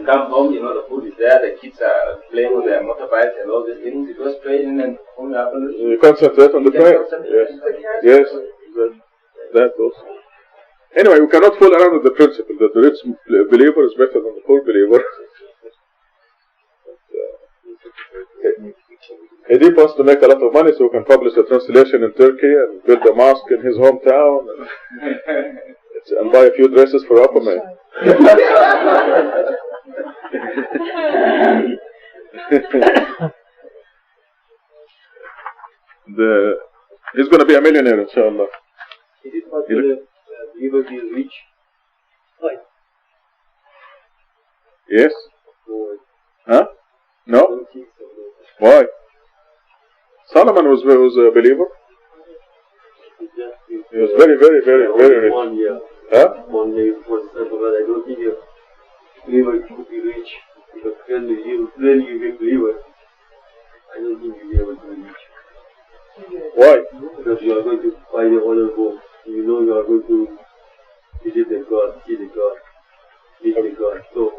[SPEAKER 13] come home, you know, the food is there, the kids are playing with their motorbikes and all these things. It was praying and home happens.
[SPEAKER 1] You concentrate on the prayer. Yes. That also. Anyway, we cannot fool around with the principle that the rich believer is better than the poor believer. Edip wants to make a lot of money so he can publish a translation in Turkey and build a mosque in his hometown and buy a few dresses for Aquaman. He's going to be a millionaire, inshallah.
[SPEAKER 9] Is it possible he will be rich?
[SPEAKER 1] Yes. Huh? No? Why? Solomon was a believer. He was very, very, very, very rich.
[SPEAKER 9] One year.
[SPEAKER 1] Huh?
[SPEAKER 9] One day, one son, but I don't think a believer could be rich. Because when you become a believer, I don't think you'll be able to be rich.
[SPEAKER 1] Why?
[SPEAKER 9] Because you are going to find a other home. You know you are going to visit the God, see the God, meet the God. So,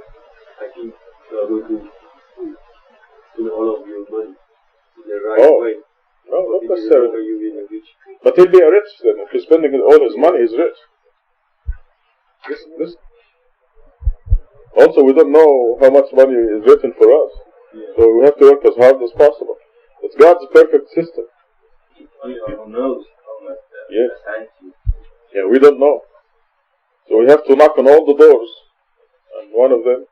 [SPEAKER 9] I think you are going to spend all of your money in the right way.
[SPEAKER 1] No, not necessarily. But he'll be a rich then. If he's spending all his money, he's rich. This. Also, we don't know how much money is written for us. So we have to work as hard as possible. It's God's perfect system.
[SPEAKER 13] Who knows how much
[SPEAKER 1] yes.
[SPEAKER 13] assigned to you.
[SPEAKER 1] Yeah, we don't know. So we have to knock on all the doors. And one of them,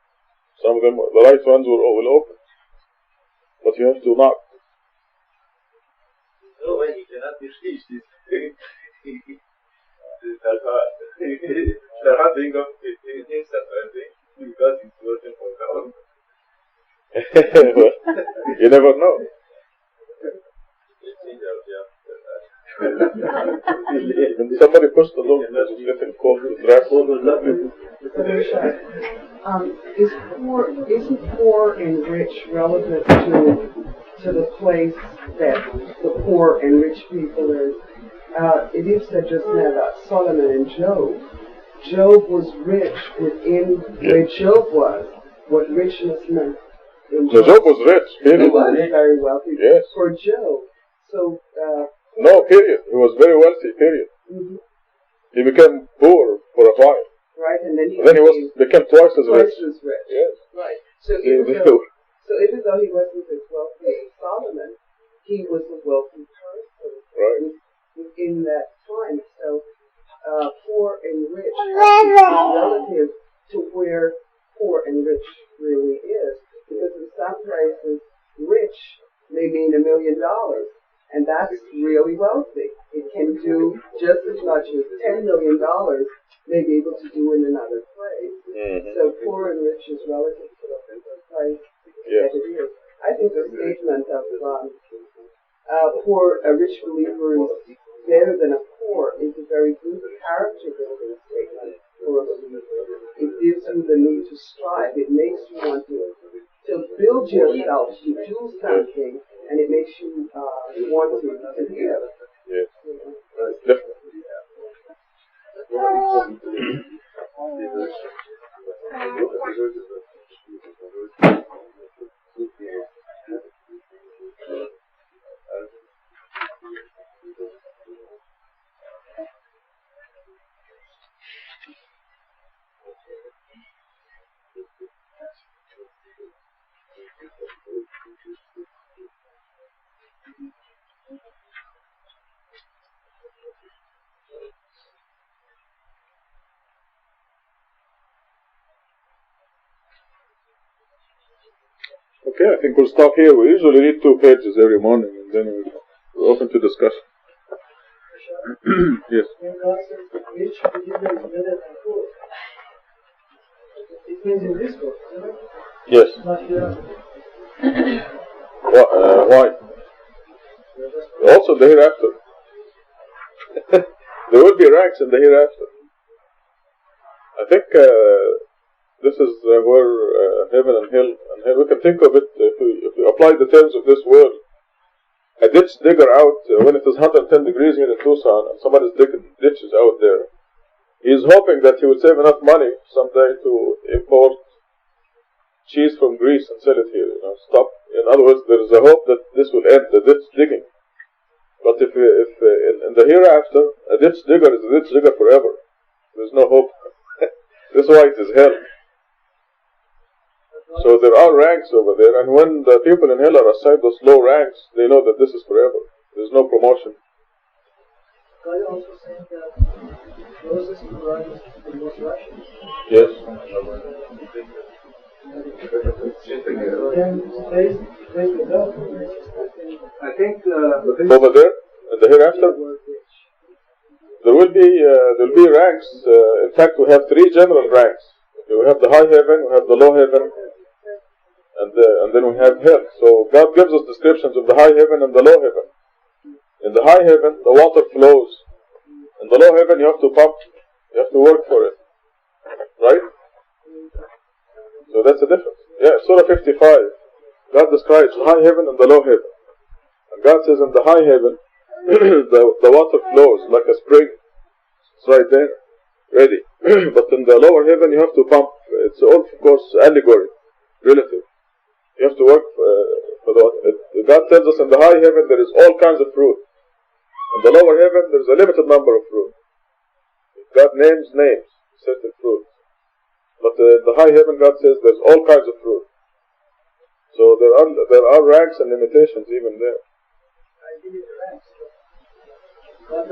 [SPEAKER 1] some of them, the right ones will open. But you have to knock.
[SPEAKER 13] No way, he cannot be rich. They're not doing up himself, because he's working for God.
[SPEAKER 1] You never know. When somebody pushed the load, it's getting cold.
[SPEAKER 15] Isn't poor and rich relative to the place that the poor and rich people is? Edith said just now about Solomon and Job. Job was rich within where Job was, what richness meant.
[SPEAKER 1] Job was rich, period.
[SPEAKER 15] He was very wealthy.
[SPEAKER 1] Yes.
[SPEAKER 15] For Job. So,
[SPEAKER 1] no, period. He was very wealthy, period.
[SPEAKER 15] Mm-hmm.
[SPEAKER 1] He became poor for a while.
[SPEAKER 15] Right, and then he
[SPEAKER 1] became twice as rich.
[SPEAKER 15] Yes. Right. So even though he wasn't as wealthy as Solomon, he was a wealthy person.
[SPEAKER 1] Right.
[SPEAKER 15] In that time. So, poor and rich have to be relative to where poor and rich really is. Because in some places, rich may mean $1 million. And that's really wealthy. It can do just as much as $10 million may be able to do in another place.
[SPEAKER 1] Mm-hmm.
[SPEAKER 15] So poor and rich is relative to the place that it is. I think the statement of a rich believer is better than a poor is a very good character building statement for a believer. It gives you the need to strive. It makes you want to build yourself to do something, and it makes you want to give.
[SPEAKER 1] Yes. Definitely. Okay, I think we'll stop here. We usually read 2 pages every morning, and then we're open to discussion. Yes.
[SPEAKER 15] It means in this book,
[SPEAKER 1] yes. Why? Also the hereafter. There will be ranks in the hereafter. I think this is where heaven and hell, we can think of it, if we apply the terms of this world. A ditch digger out, when it is 110 degrees here in Tucson, and somebody's digging ditches out there, he is hoping that he will save enough money someday to import cheese from Greece and sell it here. Stop. In other words, there is a hope that this will end the ditch digging. But if in the hereafter, a ditch digger is a ditch digger forever. There's no hope. This is why it is hell. So there are ranks over there, and when the people in hell are assigned those low ranks, they know that this is forever. There's no promotion.
[SPEAKER 5] God also saying that closest to God is the most righteous.
[SPEAKER 1] Yes.
[SPEAKER 3] I think
[SPEAKER 1] over there, in the hereafter, there will be ranks. In fact, we have 3 general ranks. We have the high heaven, we have the low heaven, and then we have hell. So God gives us descriptions of the high heaven and the low heaven. In the high heaven, the water flows. In the low heaven, you have to pump. You have to work for it. Right? So that's the difference. Yeah, Surah 55. God describes the high heaven and the low heaven. And God says in the high heaven, the water flows like a spring. It's right there, ready. But in the lower heaven, you have to pump. It's all, of course, allegory, relative. You have to work for the water. God tells us in the high heaven there is all kinds of fruit. In the lower heaven, there is a limited number of fruit. God names certain fruit. But the high heaven, God says there's all kinds of fruit. So there are ranks and limitations even there.
[SPEAKER 5] I give you the ranks. God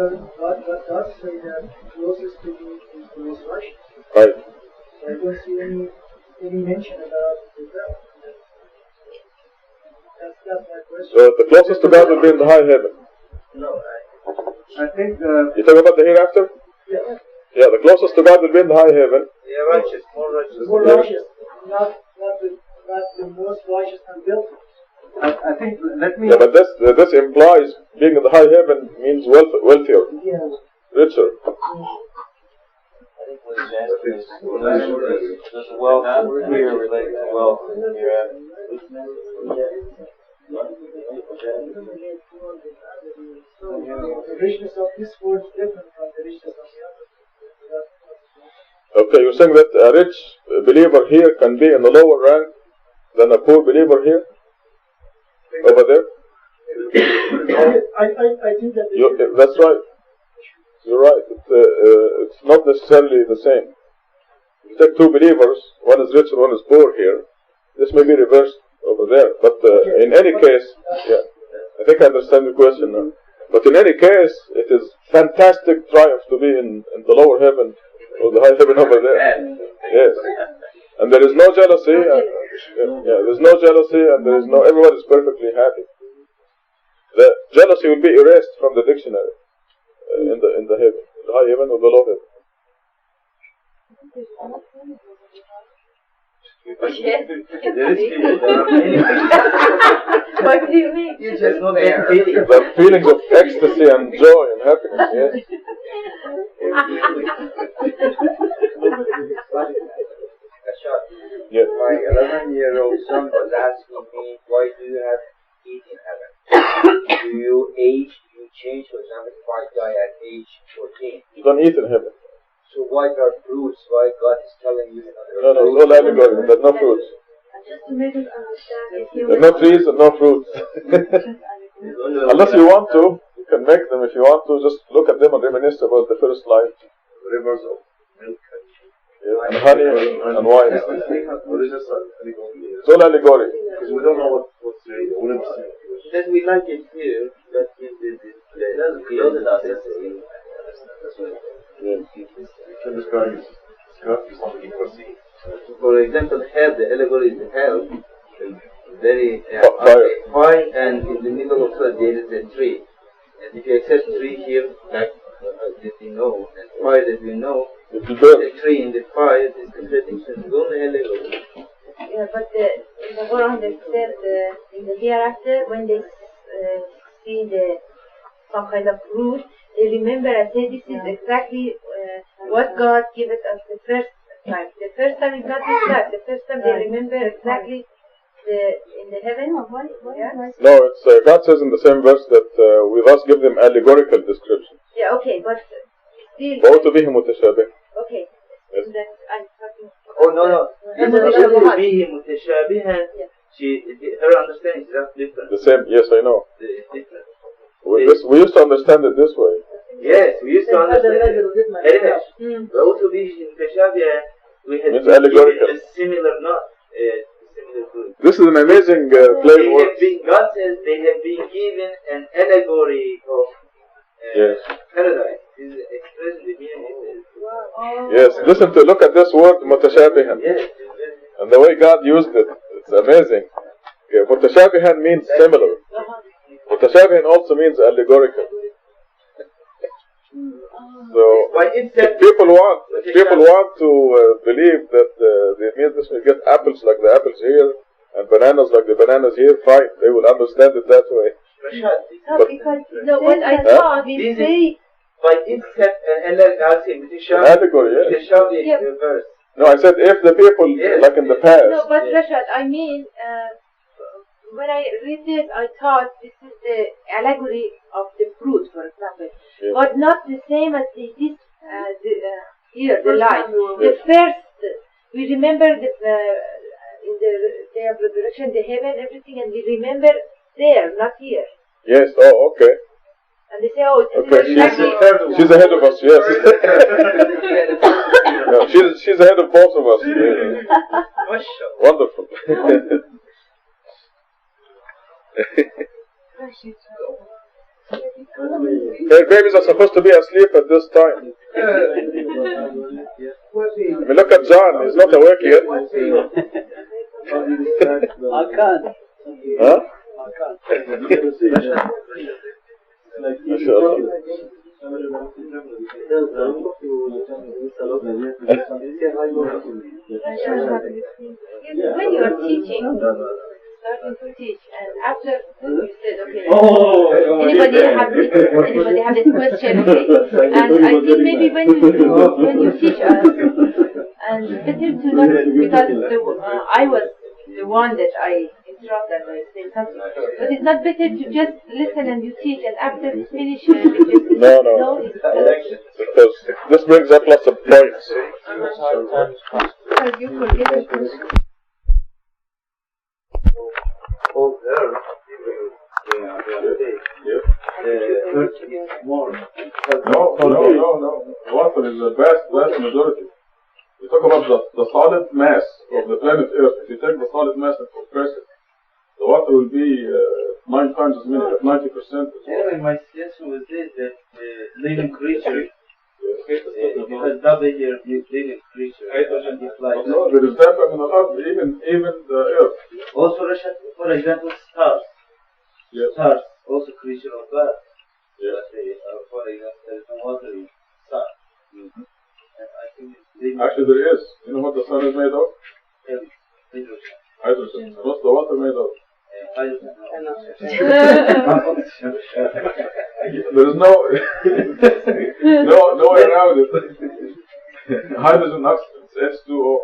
[SPEAKER 5] does say that closest to me is the most righteous.
[SPEAKER 1] Right.
[SPEAKER 5] So I don't see any mention about the devil. That's my question.
[SPEAKER 1] So the closest to God will be in the high heaven.
[SPEAKER 3] No, I think
[SPEAKER 1] you're talking about the hereafter?
[SPEAKER 5] Yeah.
[SPEAKER 1] Yeah, the closest to God will be in the high heaven.
[SPEAKER 4] Yeah, righteous, more righteous.
[SPEAKER 5] More righteous, not the most righteous and built.
[SPEAKER 3] I think, let me...
[SPEAKER 1] Yeah, but this implies being in the high heaven means wealthier, richer.
[SPEAKER 7] I think what he's asking is, does wealth here relate to wealth hereafter?
[SPEAKER 5] So the richness of this world is different from the richness of the other.
[SPEAKER 1] Okay, you're saying that a rich believer here can be in a lower rank than a poor believer here? Over there?
[SPEAKER 5] I think that...
[SPEAKER 1] That's right. You're right. It's not necessarily the same. If you take 2 believers, one is rich and one is poor here, this may be reversed over there. But in any case, yeah, I think I understand the question now. But in any case, it is fantastic triumph to be in the lower heaven or the high heaven over there. Yes. And there is no jealousy. There's no jealousy, and there is everyone is perfectly happy. The jealousy will be erased from the dictionary in the heaven, the high heaven or the low heaven.
[SPEAKER 6] What do you mean?
[SPEAKER 4] You just know there.
[SPEAKER 1] The feelings of ecstasy and joy and happiness, yes. Yes.
[SPEAKER 16] My 11-year-old son was asking me, why do you have heat in heaven? Do you age, do you change? For example, if I die at age 14.
[SPEAKER 1] You don't eat in heaven.
[SPEAKER 16] So why there are fruits? Why God is telling you
[SPEAKER 1] No, it's all allegory. There's no fruits.
[SPEAKER 6] Just to make us understand, if you
[SPEAKER 1] There are no trees and no fruits. Unless you want to, you can make them if you want to. Just look at them and reminisce about the first life.
[SPEAKER 14] Rivers of milk
[SPEAKER 1] and honey and wine. It's all allegory.
[SPEAKER 14] Because we don't know what's real. We never see it.
[SPEAKER 4] That we like it here, but in this place.
[SPEAKER 14] You can describe it. It's something you can see.
[SPEAKER 4] For example, hell, the allegory is the hell, very fire, and in the middle of it there is a tree. And if you accept tree here, like that we know, and fire that we know, the tree in the fire is contradiction. It's only allegory.
[SPEAKER 6] Yeah, but in the Quran they said in the hereafter, when they see some kind of fruit, they remember and say this is exactly what God gave us the first time. The first time is not this life. The first time they remember exactly in the heaven. Yeah?
[SPEAKER 1] No, it's God says in the same verse that we thus give them allegorical description.
[SPEAKER 6] Yeah, okay, but still.
[SPEAKER 1] Okay.
[SPEAKER 6] Okay.
[SPEAKER 1] Yes.
[SPEAKER 6] I'm talking.
[SPEAKER 4] Oh no.
[SPEAKER 6] المتشابهات.
[SPEAKER 4] به متشابه. متشابها, her understanding is just different.
[SPEAKER 1] The same, yes, I know.
[SPEAKER 4] It's different.
[SPEAKER 1] We used to understand it this way.
[SPEAKER 4] Yes, we used to understand it. Very much. But also this متشابها, we had
[SPEAKER 1] It's allegorical.
[SPEAKER 4] a similar not similar to it.
[SPEAKER 1] This is an amazing play of words.
[SPEAKER 4] God says they have been given an allegory of
[SPEAKER 1] Yes.
[SPEAKER 4] paradise. This is expressing the meaning.
[SPEAKER 1] Yes, look at this word mutashabihan.
[SPEAKER 4] Yes.
[SPEAKER 1] And the way God used it, it's amazing. Okay, mutashabihan means similar. Mutashabihan also means allegorical. So if people want to believe that it means this will get apples like the apples here and bananas like the bananas here, fine, they will understand it that way.
[SPEAKER 6] No, because what I thought we say.
[SPEAKER 4] By itself, an
[SPEAKER 1] allegory, yes.
[SPEAKER 4] verse.
[SPEAKER 1] No, I said if the people, like in the past.
[SPEAKER 6] No, but Rashad, I mean, when I read this, I thought this is the allegory of the fruit, for example, but not the same as here, the light. The first, we remember in the day of resurrection, the heaven, everything, and we remember there, not here.
[SPEAKER 1] Yes, oh, okay.
[SPEAKER 6] And they say, oh,
[SPEAKER 1] okay, she's ahead of us, yes. No, she's ahead of both of us. Yeah. Wonderful. Their babies are supposed to be asleep at this time. I mean, look at John, he's not awake yet.
[SPEAKER 9] I can't.
[SPEAKER 1] Huh?
[SPEAKER 9] I can't.
[SPEAKER 6] When you are teaching, starting to teach, and after you said, okay, anybody have this question, okay? And I think maybe when you teach us, and better to not, because I was the one that I interrupt that by saying something, but it's not better to just listen and you teach, and after you finish, you just
[SPEAKER 1] no, because this brings up lots of points.
[SPEAKER 6] Because you forget the question.
[SPEAKER 1] No. Water is the vast majority. We talk about the solid mass of the planet Earth. If you take the solid mass and compress it, the water will be 9 times as many, like 90%.
[SPEAKER 4] Anyway, my suggestion was this, that living creature, because double here, living creature,
[SPEAKER 1] no, there is that, I mean, even the Earth.
[SPEAKER 4] Also, for example, stars.
[SPEAKER 1] Yes.
[SPEAKER 4] Stars, also creature of God.
[SPEAKER 1] Yes.
[SPEAKER 4] For example, there is no water in star.
[SPEAKER 1] Mm-hmm.
[SPEAKER 4] And I think
[SPEAKER 1] actually, there is. You know what the sun is made of?
[SPEAKER 4] Hydrogen.
[SPEAKER 1] What's the water made of?
[SPEAKER 4] Hydrogen.
[SPEAKER 1] There is no way around it. Hydrogen oxygen, H2O.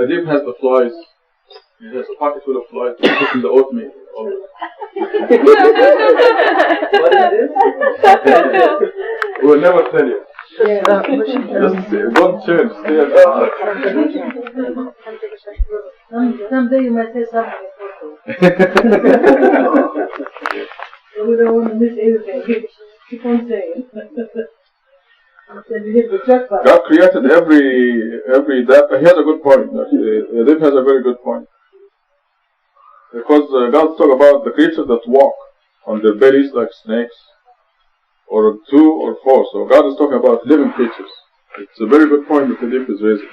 [SPEAKER 1] Adib has the flies. He has a pocket full of flies. He puts in the oatmeal.
[SPEAKER 4] What is this?
[SPEAKER 1] We'll never tell you. Just don't change. Stay at home.
[SPEAKER 6] Someday you might say something. We don't want to miss anything. Keep on saying.
[SPEAKER 1] God created every that. He has a good point. Adib has a very good point. Because God talks about the creatures that walk on their bellies like snakes, or 2 or 4. So God is talking about living creatures. It's a very good point that Adib is raising.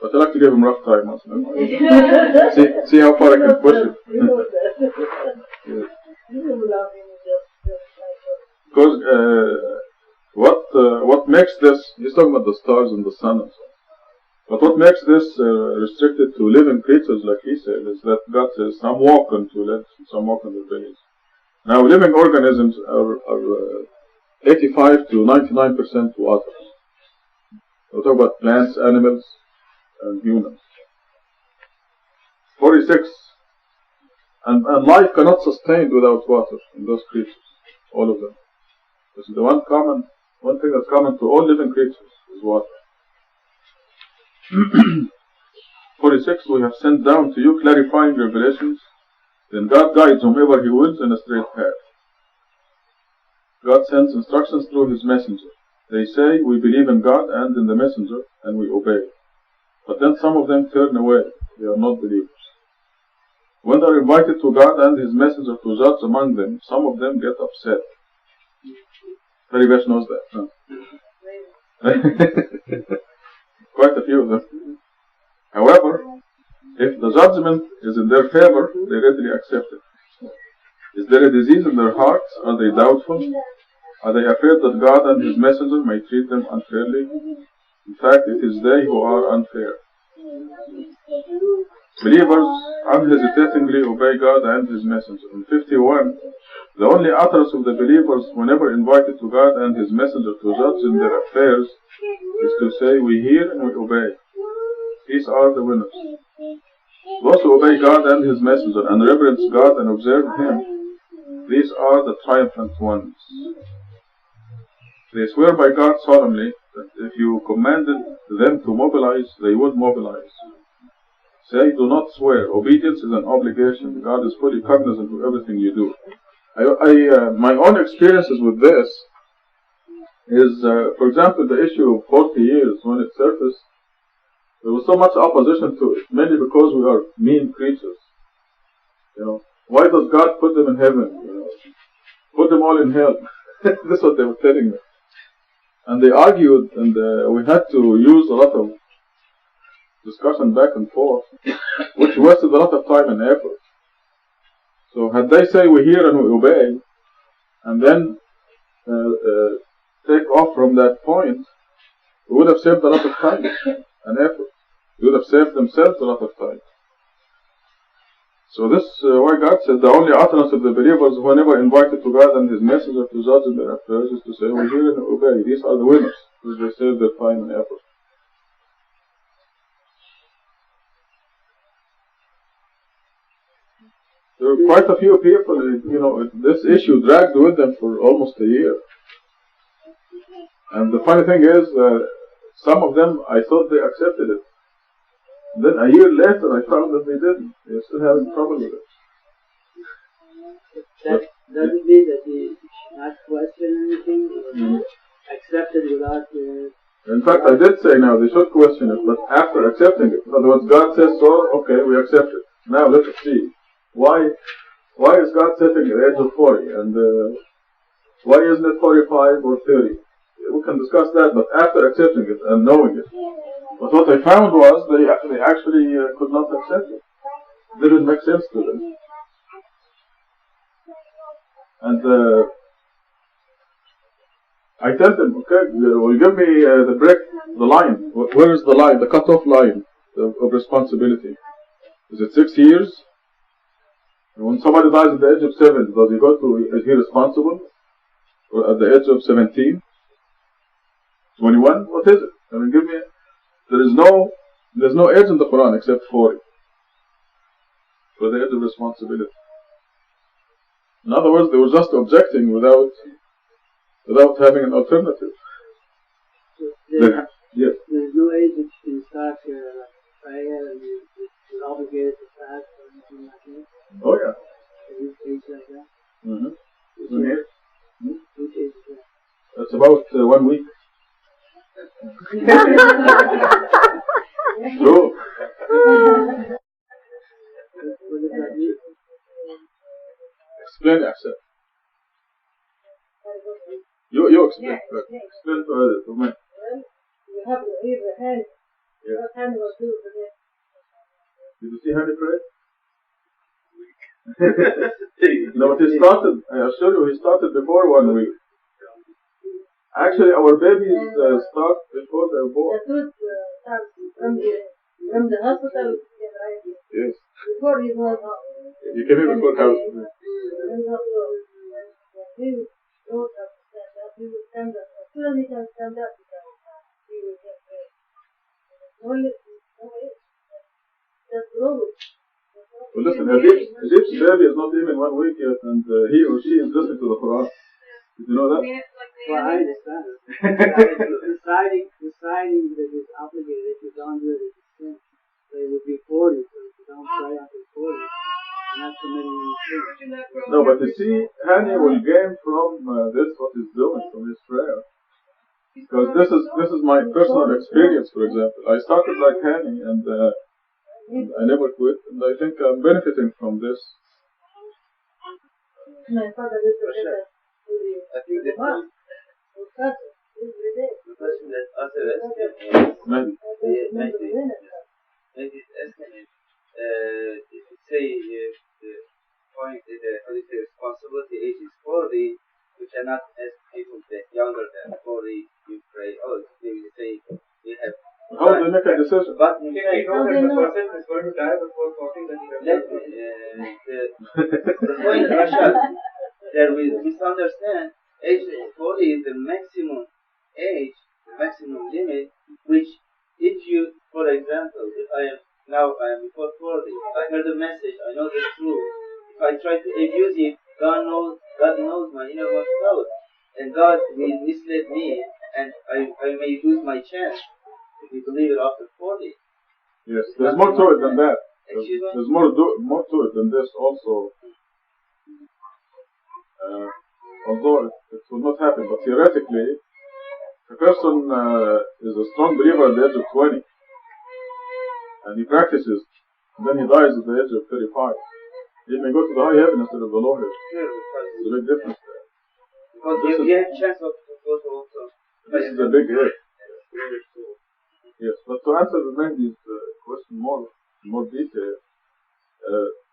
[SPEAKER 1] But I like to give him rough time once in a while. See how far I can push it. Yes. Because what makes this, he's talking about the stars and the sun and so on. But what makes this restricted to living creatures, like he said, is that God says some walk on 2 legs and some walk on their bellies. Now, living organisms are 85 to 99% water. We talk about plants, animals, and humans. 46. And life cannot sustain without water in those creatures, all of them. This is the one thing that's common to all living creatures is water. 46, we have sent down to you clarifying revelations. Then God guides whomever He wills in a straight path. God sends instructions through His messenger. They say, we believe in God and in the messenger, and we obey. But then some of them turn away. They are not believers. When they are invited to God and His messenger to judge among them, some of them get upset. Very best knows that. Huh? Quite a few of them. However, if the judgment is in their favor, they readily accept it. Is there a disease in their hearts? Are they doubtful? Are they afraid that God and His messenger may treat them unfairly? In fact, it is they who are unfair. Believers unhesitatingly obey God and His messenger. In 51, the only utterance of the believers whenever invited to God and His messenger to judge in their affairs is to say, we hear and we obey. These are the winners. Those who obey God and His messenger and reverence God and observe Him, these are the triumphant ones. They swear by God solemnly that if you commanded them to mobilize, they would mobilize. Say, do not swear. Obedience is an obligation. God is fully cognizant of everything you do. My own experiences with this is, for example, the issue of 40 years when it surfaced. There was so much opposition to it, mainly because we are mean creatures. Why does God put them in heaven? Put them all in hell. This is what they were telling me. And they argued, and we had to use a lot of discussion back and forth, which wasted a lot of time and effort. So had they say we hear and we obey, and then take off from that point, we would have saved a lot of time and effort. They would have saved themselves a lot of time. So this why God said the only utterance of the believers whenever invited to God and His messenger to judge in their affairs is to say, we hear and obey. These are the winners, because they save their time and effort. There were quite a few people, this issue dragged with them for almost a year. And the funny thing is, some of them, I thought they accepted it. Then a year later, I found that they didn't. They're still having trouble with it.
[SPEAKER 11] That doesn't mean that they not question anything or accept it without.
[SPEAKER 1] In fact, I did say now they should question it, but after accepting it. In other words, God says so, okay, we accept it. Now let us see. Why is God setting the age of 40? And why isn't it 45 or 30? We can discuss that, but after accepting it and knowing it. But what I found was they actually could not accept it. It didn't make sense to them. And I tell them, okay, will you give me the break, the line? Where is the line, the cutoff line of responsibility? Is it 6 years? When somebody dies at the age of 70, does he go to, is he responsible? Or at the age of 17? 21? What is it? I mean, give me, there's no age in the Quran except 40. For the age of responsibility. In other words, they were just objecting without having an alternative. Yes.
[SPEAKER 11] There's no age that you can start your prayer and you're obligated to fast or anything like that.
[SPEAKER 1] Oh yeah.
[SPEAKER 11] Age like that.
[SPEAKER 1] Which age is that? That's about 1 week. True. Explain yourself. You explain. Explain to others, to me.
[SPEAKER 6] You have to leave the hand. What hand was do for this?
[SPEAKER 1] Did you see how he prayed? No, he started, I assure you, he started before 1 week. Actually, our babies start before they're born.
[SPEAKER 6] The tooth starts from the hospital.
[SPEAKER 1] Yes.
[SPEAKER 6] Before he was
[SPEAKER 1] You came in before house.
[SPEAKER 6] He will stand up. As soon as he can stand up, he will get ready. Only, just grow.
[SPEAKER 1] Well, listen, Egypt's baby is not even 1 week yet, and he or she is listening to the Quran. Did you know that?
[SPEAKER 11] Well, I understand. Deciding that it's obligated if you don't do it,
[SPEAKER 1] No, but you see, Hani will gain from this what he's doing from his prayer. Because this is my personal experience, for example. I started like Hani and I never quit, and I think I'm benefiting from this.
[SPEAKER 6] My father is
[SPEAKER 7] I think the question that Asir is asking is, if you say the point is how do you say responsibility age is 40, we cannot ask people that younger than 40 you pray. Oh, maybe you say we have.
[SPEAKER 1] How do they make a decision?
[SPEAKER 7] But
[SPEAKER 3] If you know that the person is going to die before 40, then you have
[SPEAKER 7] the point, Rashad, that we misunderstand. Age 40 is the maximum age, the maximum limit, which if you, for example, if I am before 40, I heard a message, I know the truth. If I try to abuse it, God knows my innermost thoughts, and God will mislead me, and I may lose my chance if you believe it after 40.
[SPEAKER 1] Yes, there's more to it than that. There's more to it than this also. Although it will not happen, but theoretically, if a person is a strong believer at the age of 20, and he practices, and then he dies at the age of 35, he may go to the high heaven instead of the low heaven. There's a big difference there.
[SPEAKER 7] Because you have a chance of go to also.
[SPEAKER 1] This is a big if. Yes, but to answer the Mendy's question more detail,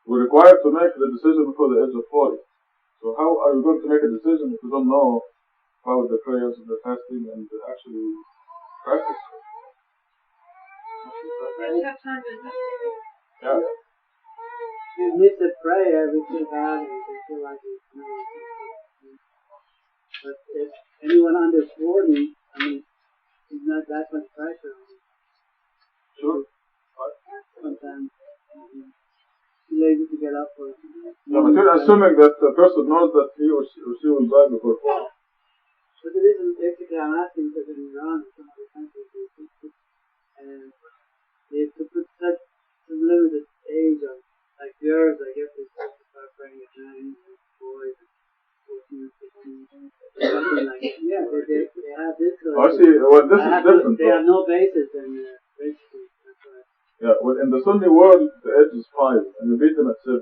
[SPEAKER 1] we're required to make the decision before the age of 40. So how are you going to make a decision if you don't know about the prayers and the fasting and actually practice? Yeah.
[SPEAKER 11] You miss a prayer, we feel bad and we feel like it's not. But if anyone under 40, I mean, it's not that much pressure on them.
[SPEAKER 1] Sure.
[SPEAKER 11] Sometimes too lazy to get up for it.
[SPEAKER 1] No, but you're assuming that the person knows that he or she will die before 40.
[SPEAKER 11] But the reason basically I'm asking because in Iran and some other countries and they put such a limited age of like girls, I guess they start praying at 9, boys 14 or 15, something like that. Yeah, they have this.
[SPEAKER 1] I see. Well, this is different.
[SPEAKER 11] They have no basis in basically. That's why.
[SPEAKER 1] Yeah, well, in the Sunni world, the age is 5, and you beat them at 7.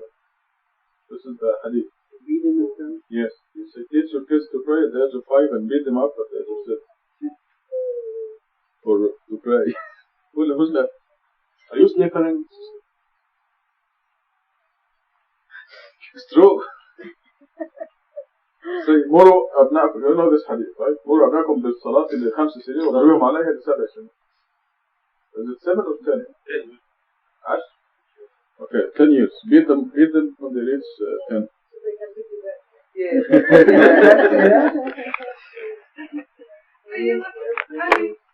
[SPEAKER 1] This is the hadith.
[SPEAKER 11] Beat them at 7?
[SPEAKER 1] Yes. You say, teach your kids to pray at the age of 5 and beat them up at the age of 7. Or to pray. Who's that? Are you snickering? It's true. Say, مروا أبنائكم, you know this hadith, right? مروا أبنائكم بالصلاة ل5 سنين وضربوهم عليها ل7 سنين. Is it 7 or 10? 10. Okay, 10 years. Beat them when they reach 10.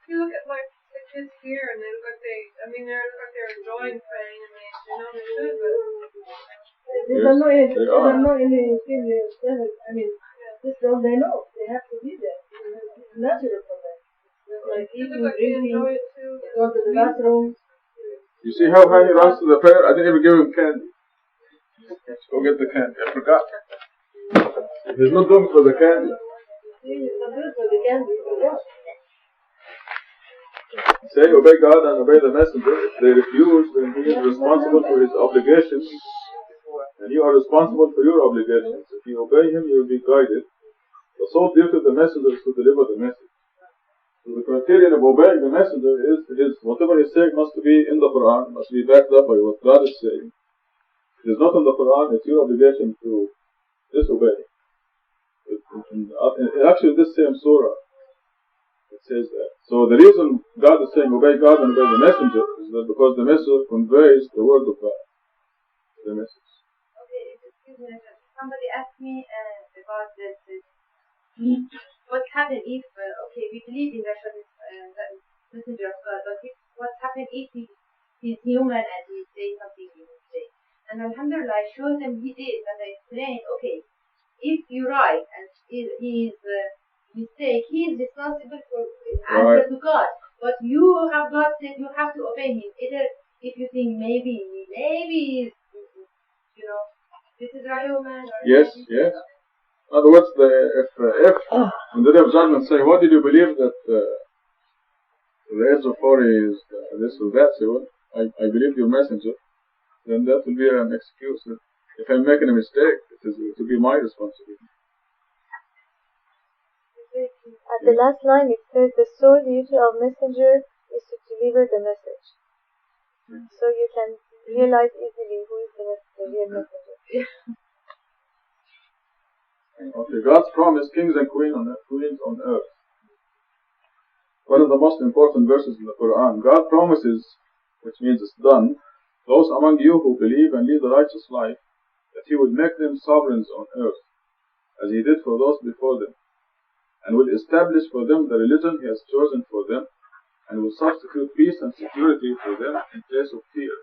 [SPEAKER 8] You look at like the kids here, and they look like they're enjoying praying, and they they should, but
[SPEAKER 6] they don't know it. They don't know anything. I mean, this is all they know. They have to be there. It's natural for them. Like eating, drinking, go to the bathroom.
[SPEAKER 1] You see how Hani runs to the prayer? I didn't even give him candy. Let's go get the candy. I forgot. He's not going for the candy.
[SPEAKER 6] He's not good for the candy.
[SPEAKER 1] Say, obey God and obey the messenger. If they refuse, then he is responsible for his obligations. And you are responsible for your obligations. If you obey him, you will be guided. The sole duty of the messenger is to deliver the message. So the criterion of obeying the messenger is whatever he's saying must be in the Quran, must be backed up by what God is saying. If it is not in the Quran, it's your obligation to disobey. Actually, this same surah, it says that. So the reason God is saying obey God and obey the messenger is that because the messenger conveys the word of God, the message.
[SPEAKER 17] Okay, excuse me. Somebody asked me about this. What happened if, we believe in Rashad is the messenger of God, but what happened if he's human and he says something he mistakes? And Alhamdulillah, I showed them he did, and I explained, okay, if you're right and he's mistake, he is responsible for answer to God. But you have God said you have to obey him. Either if you think maybe This is right, man.
[SPEAKER 1] Yes, yes. In other words, if in the day of judgment say, what did you believe that the age of 40 is this or that? Say, well, I believe your messenger. Then that will be an excuse. If I'm making a mistake, it will be my responsibility.
[SPEAKER 6] At the last line it says the sole duty of messenger is to deliver the message. So you can realize easily who is the real messenger.
[SPEAKER 1] Okay, God's promise, kings and queens on earth. One of the most important verses in the Quran. God promises, which means it's done, those among you who believe and lead a righteous life, that He will make them sovereigns on earth, as He did for those before them, and will establish for them the religion He has chosen for them, and will substitute peace and security for them in place of fear.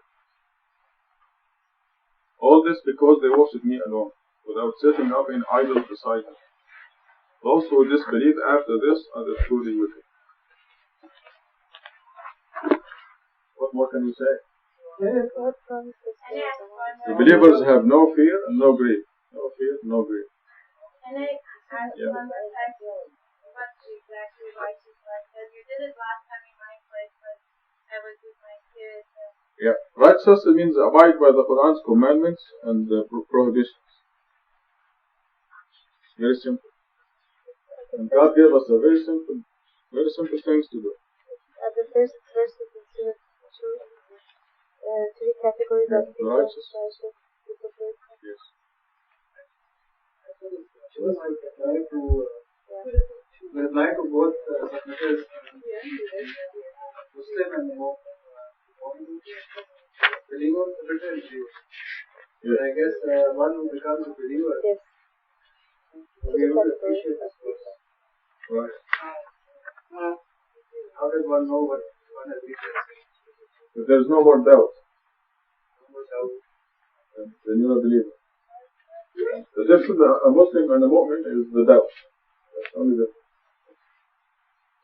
[SPEAKER 1] All this because they worship Me alone, without setting up an idol beside Me. Those who disbelieve after this are the truly wicked. What more can we say? The believers have no fear and no greed. No fear, no greed.
[SPEAKER 17] Can I ask one more time what exactly righteous life? Because you did it last time in my place, but I was with my kids.
[SPEAKER 1] Yeah, righteous means abide by the Quran's commandments and the prohibitions. Very simple. And God gave us a very simple things to do.
[SPEAKER 6] At the first verse of the surah, three categories of people.
[SPEAKER 1] Righteous.
[SPEAKER 6] Yes.
[SPEAKER 3] Reply to both submitters, Muslim and believer, submitter and believer.
[SPEAKER 1] Yes.
[SPEAKER 3] I guess one who becomes a believer will be able to appreciate this verse.
[SPEAKER 1] Right.
[SPEAKER 3] How does one know what one has been saying?
[SPEAKER 1] If there is no more doubt, then you are a believer. The difference between a Muslim and a mu'min is the doubt. That's only the.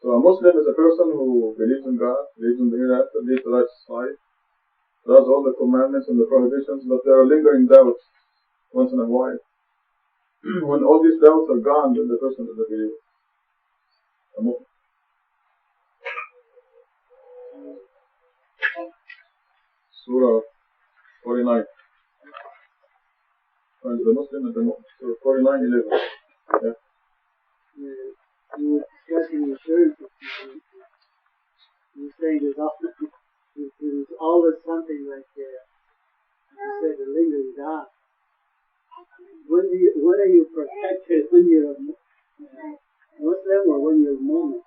[SPEAKER 1] So a Muslim is a person who believes in God, believes in the hereafter, leads the righteous life, does all the commandments and the prohibitions, but there are lingering doubts once in a while. When all these doubts are gone, then the person is a believer. A mu'min. Surah 49. And the Muslim and the mu'min. Surah 49:11. Yeah.
[SPEAKER 5] You were discussing insurance. You say there's always something like, you said, a lingering doubt. When are you protected? When you're a Muslim or when you're a Muslim?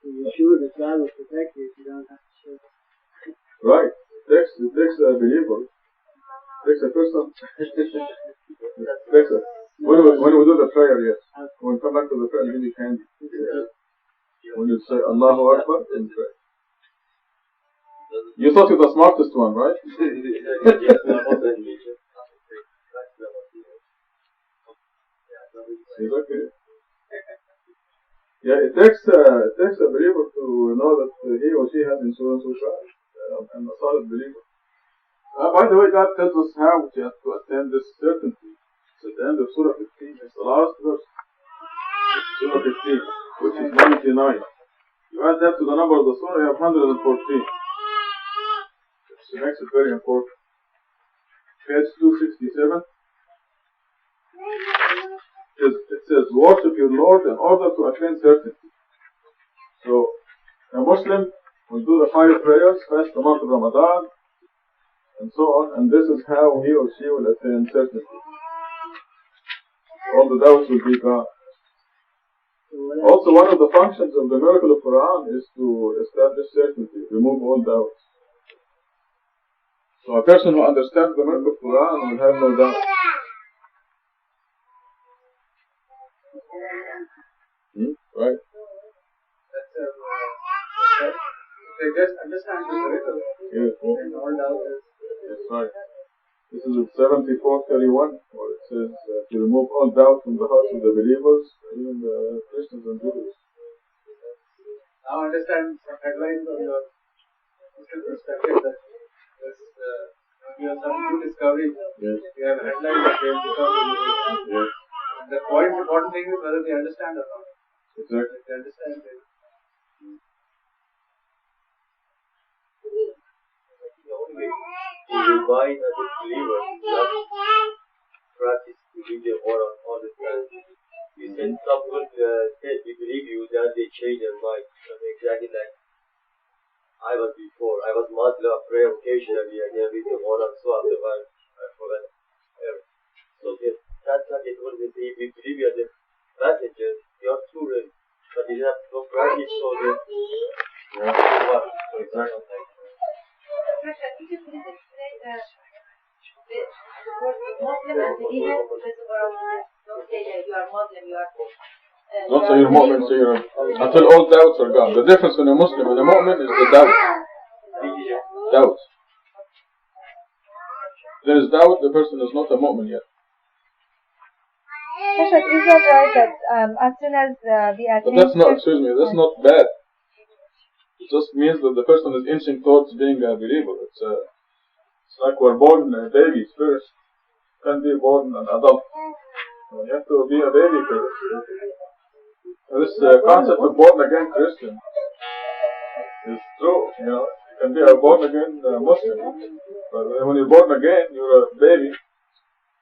[SPEAKER 5] So you're sure that God will protect you if you don't have to show.
[SPEAKER 1] Right. It takes a believer. It takes a person. When we do the prayer, yes. When we come back to the prayer, then you can. When you say Allahu Akbar, then pray. You thought you're the smartest one, right? It's okay. Yeah, it takes a believer to know that he or she has insurance with God, and a solid believer. By the way, God tells us how to attain this certainty. It's at the end of Surah 15. It's the last verse. Surah 15, which is 99. You add that to the number of the Surah, you have 114. Which makes it very important. Page 267. It says, worship your Lord in order to attain certainty. So, a Muslim will do the 5 prayers, fast the month of Ramadan, and so on, and this is how he or she will attain certainty. All the doubts will be gone. Also, one of the functions of the miracle of Quran is to establish certainty, remove all doubts. So a person who understands the miracle of Quran will have no doubt. Right.
[SPEAKER 3] They just understand the miracle.
[SPEAKER 1] Yes.
[SPEAKER 3] And all doubt is.
[SPEAKER 1] That's right. This is at 74:31, where it says to remove all doubt from the hearts of the believers, even the Christians and Jews.
[SPEAKER 3] Now understand some headlines on the Muslim perspective that this you have some new discoveries.
[SPEAKER 1] Yes.
[SPEAKER 3] You have headlines that they have become believers.
[SPEAKER 1] Yes.
[SPEAKER 3] The important thing is whether they understand or not.
[SPEAKER 1] Exactly.
[SPEAKER 3] If they understand, they
[SPEAKER 9] You will mind as a believer, not practice religion all the time. You said some good said we believe you, then they change their mind. That's exactly like I was before. I was Muslim, pray occasionally, and then read the Quran, so after that I forgot. So that's what they told me. If we believe you are the messenger, you are true, really. But you have no practice, so they so exactly.
[SPEAKER 17] Could you please explain the word Muslim and believer? Because don't say that you are Muslim, you are.
[SPEAKER 1] Don't say you're mu'min, say you're until all doubts are gone. The difference in a Muslim and a mu'min is the doubt. Doubt. There is doubt, the person is not a mu'min yet.
[SPEAKER 6] Ashad, is that right that as soon as we attain...
[SPEAKER 1] But that's not, excuse me, that's not bad. It just means that the person is inching towards being a believer. It's like we're born babies first. You can't be born an adult. You have to be a baby first. This concept of born again Christian is true. You know, you can be a born again Muslim, but when you're born again, you're a baby,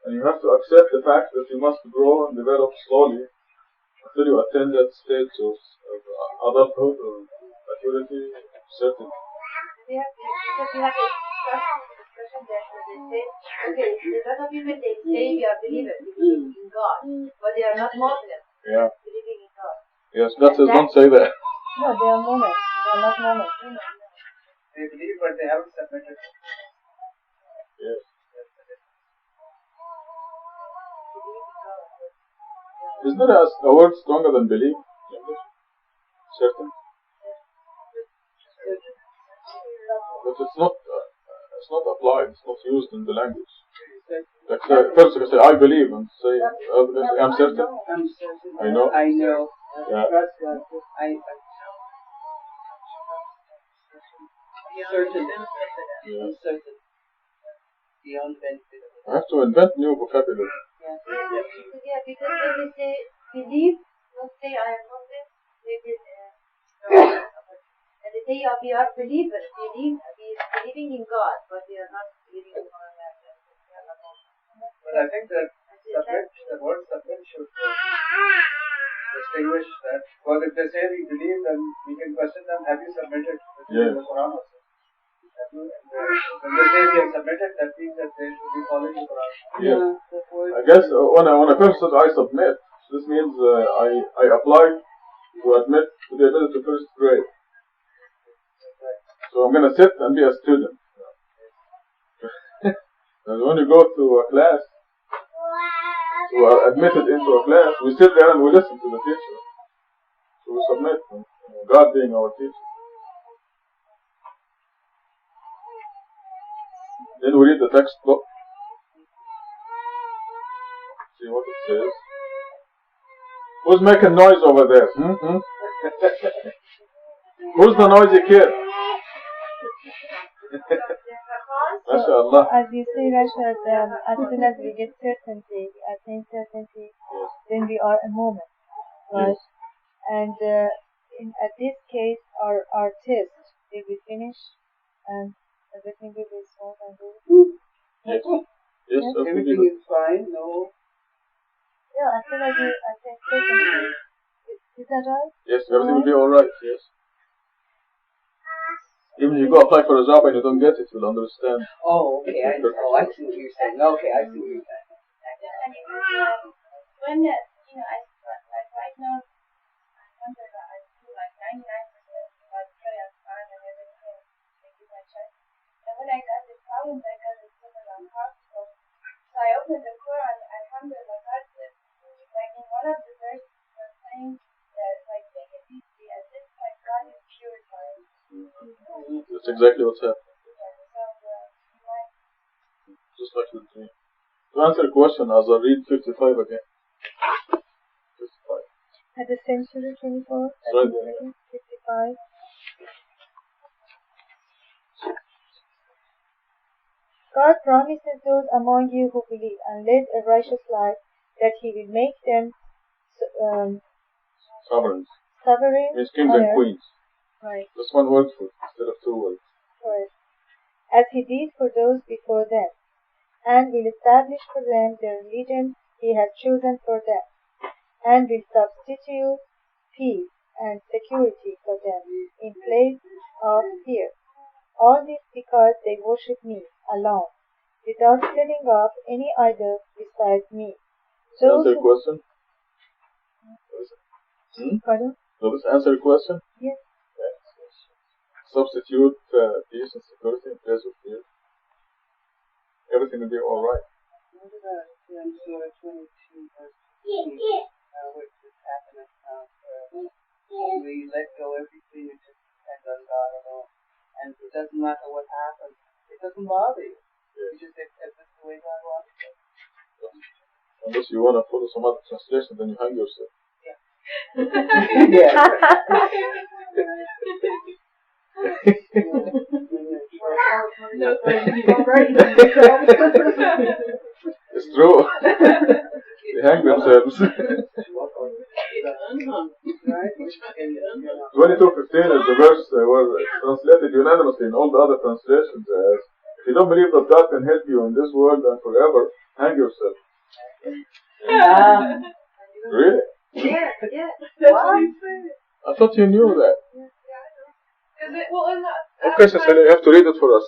[SPEAKER 1] and you have to accept the fact that you must grow and develop slowly until you attain that stage of adulthood or maturity, certainly.
[SPEAKER 17] We have a discussion that they say, okay, a lot of people they say we are believers in God, but they are not Muslims.
[SPEAKER 1] Yeah.
[SPEAKER 17] Believing in God.
[SPEAKER 1] Yes, that says don't say that.
[SPEAKER 6] No, they are moments. They are not moments.
[SPEAKER 3] They believe, but they haven't submitted.
[SPEAKER 1] Yes. Is there a word stronger than believe? Certain. But it's not applied, it's not used in the language. Like a person can say, I believe, and say, I'm certain.
[SPEAKER 7] I'm certain.
[SPEAKER 1] I know.
[SPEAKER 7] I know.
[SPEAKER 1] Yeah.
[SPEAKER 7] Certain.
[SPEAKER 1] Yeah.
[SPEAKER 7] I'm certain. Beyond benefit.
[SPEAKER 1] I have to invent new vocabulary.
[SPEAKER 17] Yeah, because when they say believe, don't say I am Muslim, they will, and they say we are believers, believing in God, but we are not believing in one another.
[SPEAKER 3] But I think that the word submit should distinguish that. Because if they say we believe, then we can question them, have you submitted?
[SPEAKER 1] Yes.
[SPEAKER 3] The Quran also. When they say we have submitted, that means that they should be following the Quran.
[SPEAKER 1] Yes. I guess when a person says I submit, this means I apply to admit to the ability to first grade. So I'm going to sit and be a student. And when you go to a class, we are admitted into a class, we sit there and we listen to the teacher. So we submit, God being our teacher. Then we read the textbook, see what it says. Who's making noise over there? Who's the noisy kid?
[SPEAKER 6] So, as you say, Rashad, as soon as we get certainty, attain certainty, then we are a moment, right?
[SPEAKER 1] Yes.
[SPEAKER 6] And at this case, our test will be finished, and everything will be smooth and good.
[SPEAKER 1] Yes. Yes,
[SPEAKER 7] Everything is fine, no.
[SPEAKER 6] Yeah, as soon as you attain certainty, is that right?
[SPEAKER 1] Yes, everything will be alright, yes. Even if you go apply for a job and you don't get it, you'll understand.
[SPEAKER 7] Oh, okay, I see what you're saying. Okay, I see what you're saying.
[SPEAKER 17] When, like right now, I do like 99% about prayer and Quran and everything, making my church. And when I got this problem, I got this similar problem. So I opened the Quran, Alhamdulillah, God said, like in one of the verses, was saying that, like, take it easy, as if, like, God is purifying.
[SPEAKER 1] That's exactly what's happening. Just like the dream. To answer the question, as I read 55 again. 55.
[SPEAKER 6] At the century 24,
[SPEAKER 1] Right.
[SPEAKER 6] 55. God promises those among you who believe and live a righteous life that He will make them
[SPEAKER 1] Sovereigns.
[SPEAKER 6] sovereign
[SPEAKER 1] Means kings
[SPEAKER 6] on
[SPEAKER 1] and
[SPEAKER 6] earth.
[SPEAKER 1] queens.
[SPEAKER 6] Right.
[SPEAKER 1] Just one word for it instead of two words.
[SPEAKER 6] Right. As He did for those before them, and will establish for them the religion He has chosen for them, and will substitute peace and security for them in place of fear. All this because they worship me alone, without setting up any idol besides me.
[SPEAKER 1] Does that answer your question?
[SPEAKER 6] Pardon?
[SPEAKER 1] Does this answer your question?
[SPEAKER 6] Yes.
[SPEAKER 1] Substitute peace and security in place of fear. Everything will be alright.
[SPEAKER 15] What about Surah 22, verse 15, which is happening now? We let go everything and just depend on God alone. And it doesn't matter what happens. It doesn't bother you. You just accept it the way God wants it.
[SPEAKER 1] Unless you want to follow some other translation, then you hang yourself.
[SPEAKER 15] Yeah.
[SPEAKER 1] It's true. They hang themselves. 22:15 is the verse where it's translated unanimously in all the other translations as, if you don't believe that God can help you in this world and forever, hang yourself. Really?
[SPEAKER 8] Yeah. That's what he said.
[SPEAKER 1] I thought you knew that.
[SPEAKER 8] Is it, well, in the
[SPEAKER 1] Okay, Cecilia, you have to read it for us.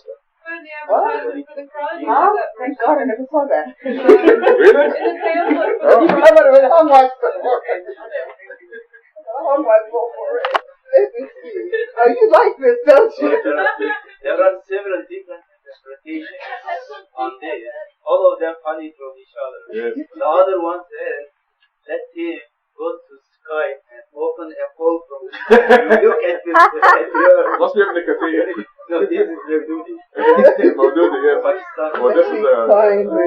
[SPEAKER 8] in the advertisement for the cross, you
[SPEAKER 15] Huh?
[SPEAKER 8] have that
[SPEAKER 15] Thank God I never saw that.
[SPEAKER 1] Really?
[SPEAKER 8] in the pamphlet for the cross.
[SPEAKER 15] How much for it? How much for it? Let me see. Oh, you like this, don't you?
[SPEAKER 4] There are several different interpretations on this, all of them funny from each other.
[SPEAKER 1] Yes.
[SPEAKER 4] The other one says, let him go to sky and open a hole from the sky and look at this
[SPEAKER 1] Must be Ibn Kathir.
[SPEAKER 4] No, this is their duty.
[SPEAKER 1] Maududi, yes. Well, this is a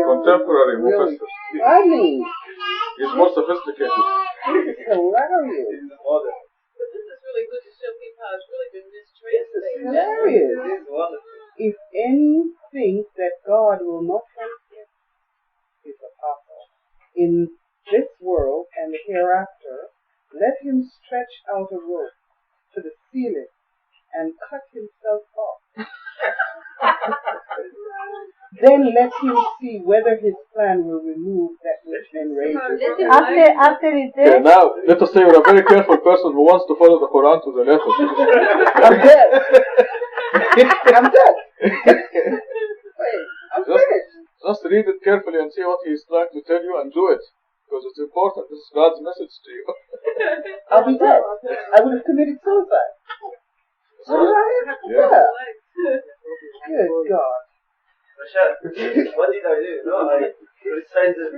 [SPEAKER 1] contemporary Mufassir.
[SPEAKER 15] Funny.
[SPEAKER 1] He's more sophisticated.
[SPEAKER 15] This is hilarious.
[SPEAKER 4] This is modern.
[SPEAKER 18] But this is really good to show people how it's really been
[SPEAKER 15] This
[SPEAKER 18] mistranslated.
[SPEAKER 15] is hilarious.
[SPEAKER 4] This is wonderful.
[SPEAKER 15] If any think that God will not forgive his apostle in this world and the hereafter, let him stretch out a rope to the ceiling and cut himself off. Then let him see whether his plan will remove that which enrages him.
[SPEAKER 6] After he's
[SPEAKER 1] Okay,
[SPEAKER 6] dead,
[SPEAKER 1] now, let us say you're a very careful person who wants to follow the Quran to the letter.
[SPEAKER 15] I'm dead. I'm dead. Wait, I'm finished.
[SPEAKER 1] Just read it carefully and see what he is trying to tell you and do it. Because it's important. This is God's message to you.
[SPEAKER 15] I'll be dead. I would have committed suicide.
[SPEAKER 1] That's
[SPEAKER 15] Would
[SPEAKER 1] right.
[SPEAKER 15] I?
[SPEAKER 1] Yeah.
[SPEAKER 15] Good God.
[SPEAKER 4] Rashad, what did I do? No, I criticized their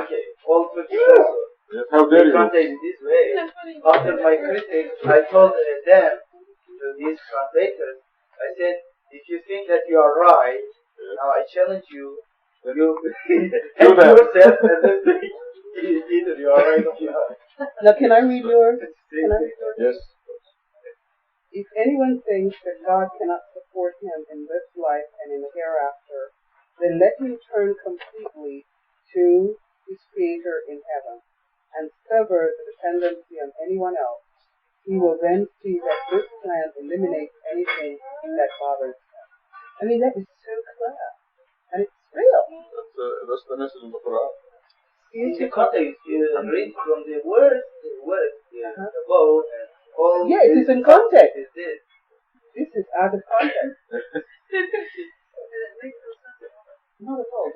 [SPEAKER 4] okay, all Turkish also.
[SPEAKER 1] Yes, how dare you?
[SPEAKER 4] Translated this way. After my critics, I told them, to these translators, I said, if you think that you are right, now I challenge you, you help yourself and then think either you are right or you are.
[SPEAKER 15] Now, can I read yours? Can I read yours?
[SPEAKER 1] Yes.
[SPEAKER 15] If anyone thinks that God cannot support him in this life and in the hereafter, then let him turn completely to his Creator in heaven and sever the dependency on anyone else. He will then see that this plan eliminates anything that bothers him. I mean, that is so clear. And it's real.
[SPEAKER 1] That's the message of the Quran.
[SPEAKER 4] In the context, you read from the word to word, the bow and all.
[SPEAKER 15] Yeah, it is in context.
[SPEAKER 4] Is this.
[SPEAKER 15] This is out of context. Not at all.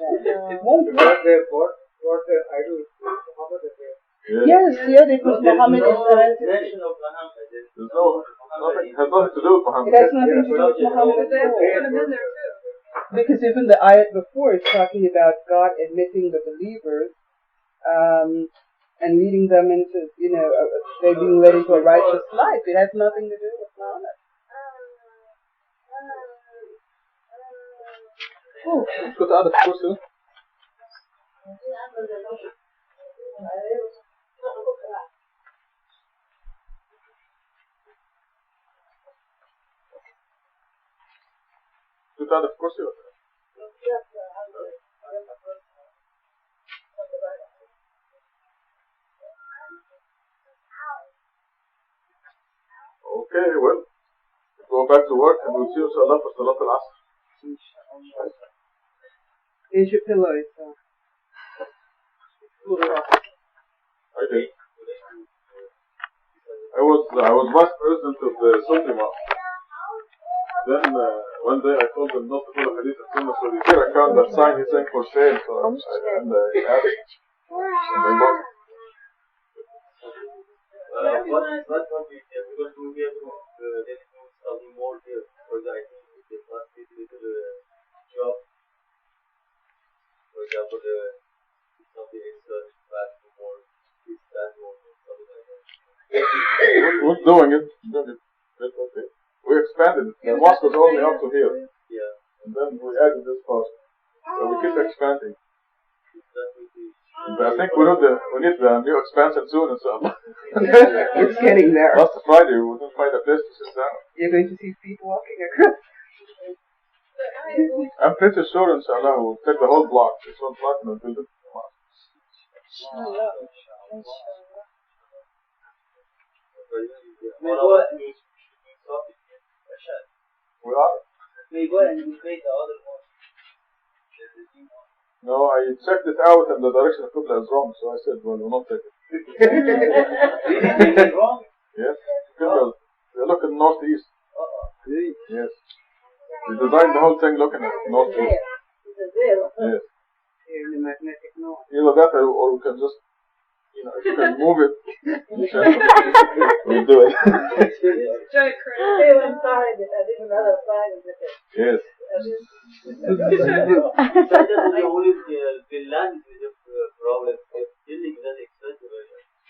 [SPEAKER 15] Yes, yeah, because Muhammad is
[SPEAKER 4] mention of Muhammad.
[SPEAKER 1] There's no, it has nothing to do with Muhammad.
[SPEAKER 15] It has nothing to do with Muhammad at all. Because even the ayat before is talking about God admitting the believers and leading them into, they being led into a righteous life. It has nothing to do with Muhammad.
[SPEAKER 1] Oh, put out of course. understand? Of course you understand. Okay, well, go back to work and we'll see inshallah for Salat al-Asr.
[SPEAKER 15] Here's your pillow. It's
[SPEAKER 1] I did. I was vice president of the Sunni Mosque. Then one day I told them not to follow Hadith of Sunnah, so they see a account that sign is saying for sale, so I asked, and I bought it.
[SPEAKER 9] What we have, because we have something more here, because I think the first is job, for example, something extra back to more, this, that, more, something like that.
[SPEAKER 1] We're doing it. That's okay. We expanded it. The mosque was only up to here.
[SPEAKER 9] Yeah.
[SPEAKER 1] And then we added this part. So we keep expanding. But I think we need the new expansion soon, inshallah.
[SPEAKER 15] It's getting there.
[SPEAKER 1] Last Friday we didn't find a place to sit down.
[SPEAKER 15] You're going to see feet walking across.
[SPEAKER 1] I'm pretty sure, inshallah, we'll take the whole block. This whole block and we'll build it. We are.
[SPEAKER 7] We go and we create the other one.
[SPEAKER 1] No, I checked it out and the direction of Qibla is wrong, so I said, well, we'll not take it.
[SPEAKER 7] Is it wrong?
[SPEAKER 1] Yes. Qibla, they look at northeast. Yes. They designed the whole thing looking at northeast. Yes.
[SPEAKER 15] Here in the magnetic north.
[SPEAKER 1] Either that or we can just, if you can move it, we'll do it. Yes.
[SPEAKER 9] Only the land is a problem. Building is not expensive.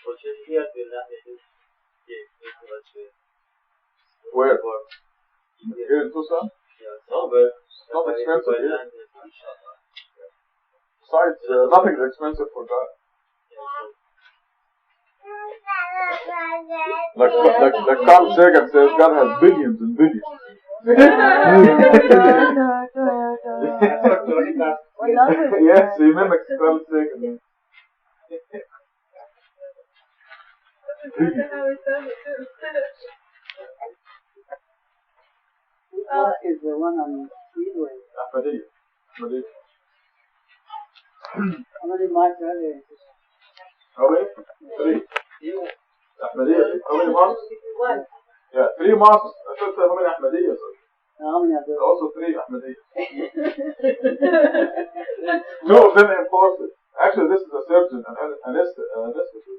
[SPEAKER 9] For just here, the land is
[SPEAKER 1] Where? Here in Tucson?
[SPEAKER 9] Yeah, somewhere.
[SPEAKER 1] It's not expensive here. Besides, nothing is expensive for God. Like Carl Sagan says, God has billions and billions. Yes, he mimics Carl Sagan.
[SPEAKER 15] Is the one on Speedway.
[SPEAKER 1] Ahmadiyya.
[SPEAKER 15] How many miles are there?
[SPEAKER 1] How many? 3. Ahmadiyya. How many mosques?
[SPEAKER 15] One.
[SPEAKER 1] Yeah, 3 mosques. I thought how many Ahmadiyya?
[SPEAKER 15] How many are there?
[SPEAKER 1] Also 3 Ahmadiyya. 2 of them enforce it. Actually, this is a surgeon, an anesthetist,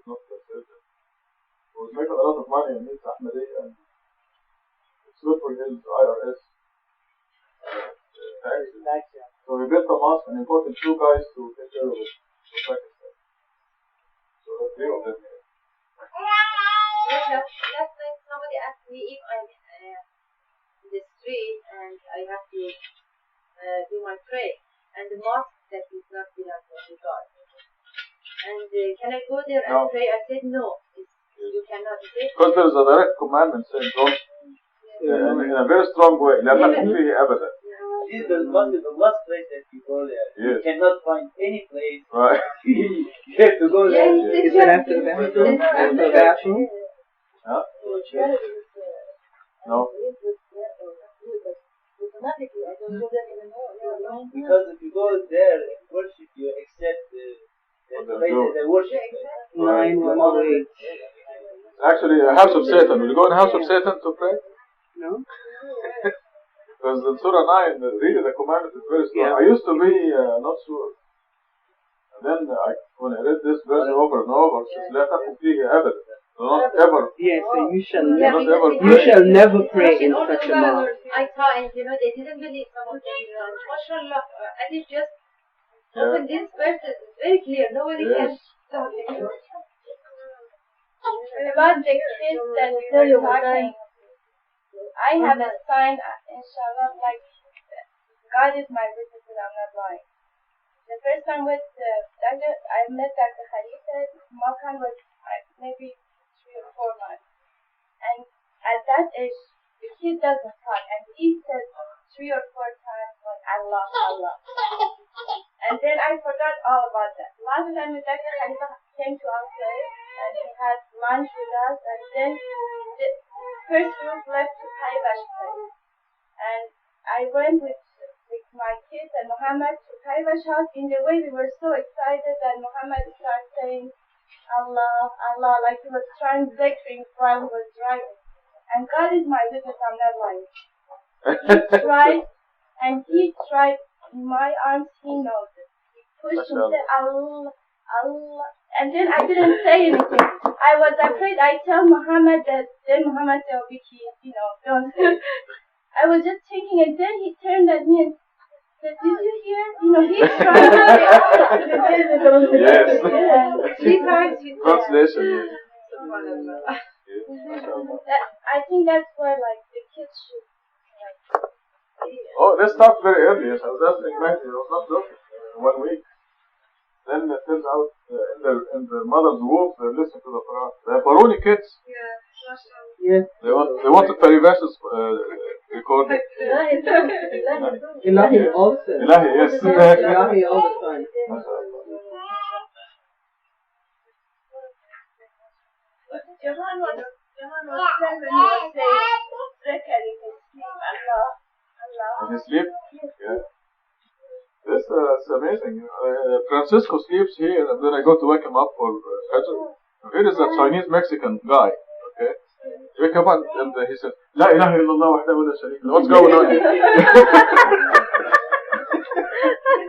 [SPEAKER 1] not a surgeon. He was making a lot of money and needs Ahmadiyya, and it's good for his IRS. So he built a mosque and imported 2 guys to take care of it. So the 3 of them.
[SPEAKER 17] Last night somebody asked me if I'm in the street and I have to do my prayer, and the mosque that is not belong to God. And can I go there and pray? I said no. You cannot.
[SPEAKER 1] Because there is a direct commandment saying don't, in a very strong way. لا تقم فيه أبدا.
[SPEAKER 7] This is the last place that you go there.
[SPEAKER 1] Yes.
[SPEAKER 7] You cannot find any place.
[SPEAKER 1] Right.
[SPEAKER 7] You have to go there.
[SPEAKER 15] Is it after the bathroom? After the bathroom?
[SPEAKER 1] Huh? No.
[SPEAKER 7] Because if you go there and worship, you accept the place that they worship.
[SPEAKER 15] 918.
[SPEAKER 1] Actually, a house of Satan. Will you go in the house of Satan to pray?
[SPEAKER 15] No.
[SPEAKER 1] Because in Surah 9, really the commandment is very strong. I used to be not sure. And then when I read this verse over and over, it says, لا تقم فيه أبدا. Do not ever.
[SPEAKER 15] Yes, so you shall never pray in such a mosque.
[SPEAKER 17] I saw, and they didn't believe some of them. MashaAllah, I did just open this verse. It's very clear. Nobody can stop it.
[SPEAKER 8] About the kids that we were talking, I have a sign, inshallah, like, God is my witness and I'm not lying. The first time with Dr. I met Dr. Khalifa, Makan was maybe 3 or 4 months. And at that age, the kid doesn't talk. And he said 3 or 4 times, like Allah, Allah. And then I forgot all about that. Last time Dr. Khalifa came to our place and he had lunch with us, and then the first group left to Taiba's place. And I went with my kids and Muhammad to Taiba's house. In the way we were so excited that Muhammad started saying Allah, Allah, like he was translating while he was driving. And God is my witness, I'm not lying. He tried in my arms, he knows it. He pushed and said Allah, Allah. And then I didn't say anything. I was afraid. I tell Muhammad that, then Muhammad said, oh, Vicky, don't say it. I was just thinking, and then he turned at me and said, did you hear? He's trying to say Allah.
[SPEAKER 1] Yes.
[SPEAKER 8] Three times he said.
[SPEAKER 1] Translation.
[SPEAKER 8] I think that's where, like, the kids should,
[SPEAKER 1] Oh, they stopped very early. Yes, I was just expecting. I was not joking. 1 week. Then it turns out in the mother's womb they listen to the Quran. They're Baruni kids.
[SPEAKER 15] Yes.
[SPEAKER 1] They wanted Periverse's recording.
[SPEAKER 15] Ilahi also.
[SPEAKER 1] Ilahi, yes.
[SPEAKER 15] Ilahi all the time.
[SPEAKER 8] Jahan was saying when he was saying zikr in his sleep, Allah, Allah.
[SPEAKER 1] In his sleep? Yeah. This is amazing. Francisco sleeps here, and then I go to wake him up for Fajr. Here is a Chinese Mexican guy. Okay, wake him up, and he says, "La ilaha illallah wahdahu la sharika lahu." What's going on here?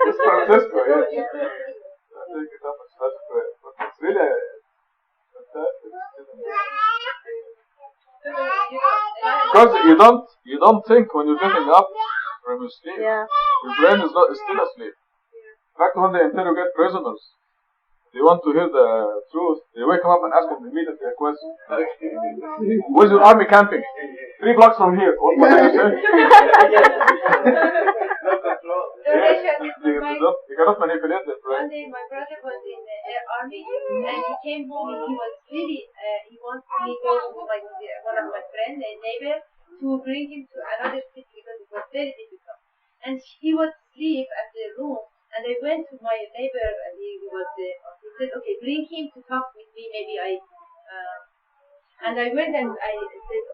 [SPEAKER 1] It's Francisco. Yes. I think it happens. That's great. But it's really fantastic. Because you don't think when you're getting up from your sleep.
[SPEAKER 6] Yeah.
[SPEAKER 1] Your brain is still asleep. In fact, when they interrogate prisoners, they want to hear the truth. They wake them up and ask them immediately a question. Where's your army camping? 3 blocks from here. What did you say? You cannot manipulate their brain.
[SPEAKER 17] One day my brother was in the army and he came home and he was really, he wants me to go to one of my friends, a neighbor, to bring him to another city because it was very difficult. And he was asleep at the room, and I went to my neighbor and he said, okay, bring him to talk with me, maybe and I went and I said,